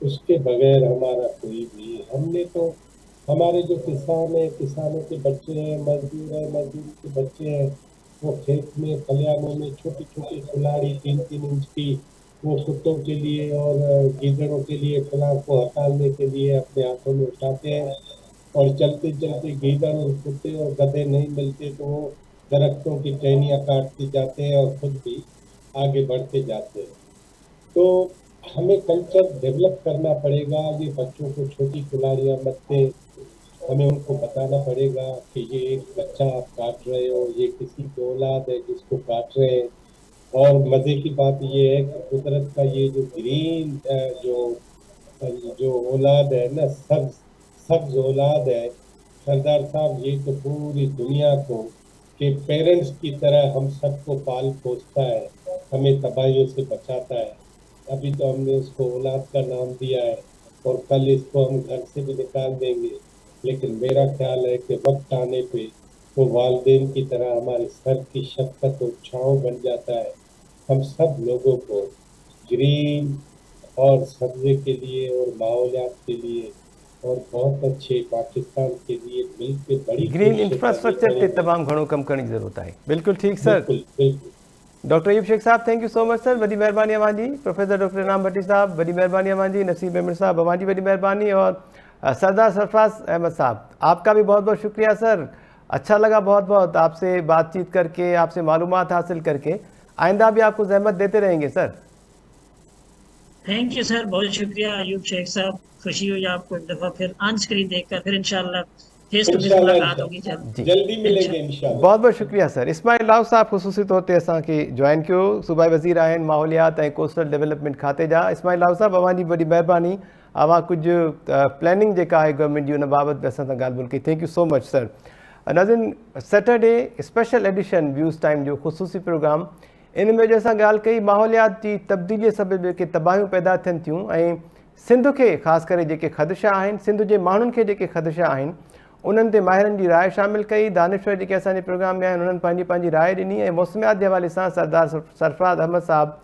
उसके बगैर हमारा कोई भी, हमने तो हमारे जो किसान हैं, किसानों के बच्चे हैं, मजदूर हैं, मजदूर के बच्चे हैं, वो खेत में खलिहानों में छोटी छोटी कुल्हाड़ी 3-3 इंच की वो कुत्तों के लिए और गीदड़ों के लिए फलां को हटाने के लिए अपने हाथों में उठाते हैं, और चलते चलते गीदड़ और कुत्ते और गधे नहीं मिलते तो वो दरख्तों की टहनियाँ काटते जाते हैं और खुद भी आगे बढ़ते जाते हैं। तो हमें कल्चर डेवलप करना पड़ेगा। ये बच्चों को छोटी कुल्हाड़ियाँ मत दें, हमें उनको बताना पड़ेगा कि ये एक बच्चा आप काट रहे हो, ये किसी की औलाद है जिसको काट रहे हैं। और मज़े की बात ये है कि कुदरत का ये जो ग्रीन जो औलाद है ना, सब्ज औलाद है, सरदार साहब ये तो पूरी दुनिया को के पेरेंट्स की तरह हम सबको पाल पोसता है, हमें तबाहियों से बचाता है। अभी तो हमने उसको औलाद का नाम दिया है और कल इसको हम घर से भी निकाल देंगे, लेकिन मेरा ख्याल है कि वक्त आने पे वो वालिदैन की तरह हमारे सर की शफ़क़त और छाँव बन जाता है। हम सब लोगों को ग्रीन और सब्ज़े के लिए और माहौलियात के लिए और बहुत अच्छे पाकिस्तान के लिए मिलके बड़ी ग्रीन कोशिशें इंफ्रास्ट्रक्चर करनी ते पड़ेंगी। तमाम घणो कम करने की ज़रूरत है। बिल्कुल ठीक सर। बिल्कुल बिल्कुल। डॉक्टर अयूब शेख साहब, thank you so much sir, वॾी महिरबानी अवांजी। प्रोफेसर डॉक्टर इनाम भट्टी साहब, वॾी महिरबानी अवांजी। नसीब अहमद साहब, अवांजी वॾी महिरबानी। और सरदार सरफराज अहमद साहब, आपका भी बहुत बहुत शुक्रिया सर। अच्छा लगा बहुत बहुत आपसे बातचीत करके, आपसे मालूमात हासिल करके। आइंदा भी आपको जहमत देते रहेंगे सर। थैंक यू सर, बहुत शुक्रिया अयूब शेख साहब। खुशी हुई आपको एक दफ़ा फिर ऑन स्क्रीन देखकर। फिर इंशाल्लाह फेस टू फेस मुलाकात होगी जल्दी मिलेंगे इंशाल्लाह। बहुत बहुत शुक्रिया सर। इस्माइल राव साहब ख़ुसूसी तौर ते असांखे जॉइन कयो, सूबाई वज़ीर आहिनि माहौलियात ऐं कोस्टल डेवलपमेंट खाते जा। इस्माइल राव साहब, अवांजी वॾी महिरबानी। अवां कुझु प्लानिंग जेका आहे गवर्नमेंट जी उन बाबति बि असां सां ॻाल्हि ॿोल कई। Thank you so much sir. नाज़रीन, Saturday special edition views time जो ख़ुसूसी प्रोग्राम, इन में जो असां ॻाल्हि कई माहौलियात जी तब्दीलीअ सबबि जेके तबाहियूं पैदा थियनि थियूं ऐं सिंध खे ख़ासि करे जेके ख़दशा आहिनि, सिंध जे माण्हुनि खे जेके ख़दशा आहिनि, उन्हनि ते माहिरनि जी राय शामिलु कई। दानिश्वर जेके असांजे प्रोग्राम में आहिनि उन्हनि पंहिंजी पंहिंजी राय ॾिनी ऐं मौसमियात जे हवाले सां सरदार सरफराज़ अहमद साहब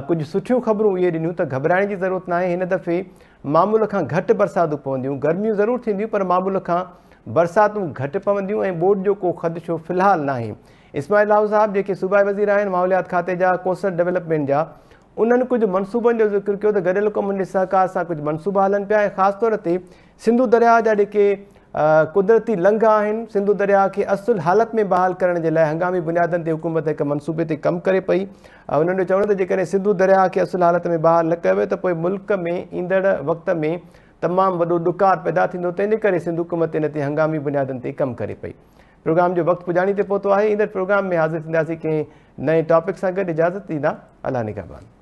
कुझु सुठियूं ख़बरूं इहे ॾिनियूं त घबराइण जी ज़रूरत न आहे। हिन दफ़े मामूल खां घटि बरसातूं पवंदियूं, गर्मियूं ज़रूरु थींदियूं पर मामूल खां बरसातूं घटि पवंदियूं ऐं ॿोॾि जो को ख़दशो फ़िलहालु न आहे। इस्माइल राव साहब जेके सूबाई वज़ीर आहिनि माहौलियात खाते जा, कोस्टल डेवलपमेंट जा, उन्हनि कुझु मनसूबनि जो ज़िक्र कयो त गॾियल क़ौमुनि जे सहकार सां कुझु मनसूबा हलनि पिया ऐं ख़ासि तौर ते सिंधु दरिया जा जेके कुदरती लंघ आहिनि, सिंधु दरिया खे असुल हालत में बहाल करण जे लाइ हंगामी बुनियादनि ते हुकूमत हिकु मनसूबे ते कमु करे पई। उन्हनि जो चवणो त जेकॾहिं सिंधु दरिया खे असुल हालत में बहाल न कयो त पोइ मुल्क में ईंदड़ वक़्त में तमामु वॾो ॾुकार पैदा थींदो। तंहिंजे करे सिंध हुकूमत इन ते हंगामी बुनियादनि ते कमु करे पई। प्रोग्राम जो वक़्तु पुॼाणी ते पहुतो आहे। ईंदड़ प्रोग्राम में हाज़िर थींदासीं कंहिं नए टॉपिक सां गॾु। इजाज़त ॾींदा, अल्लाह निगहबान।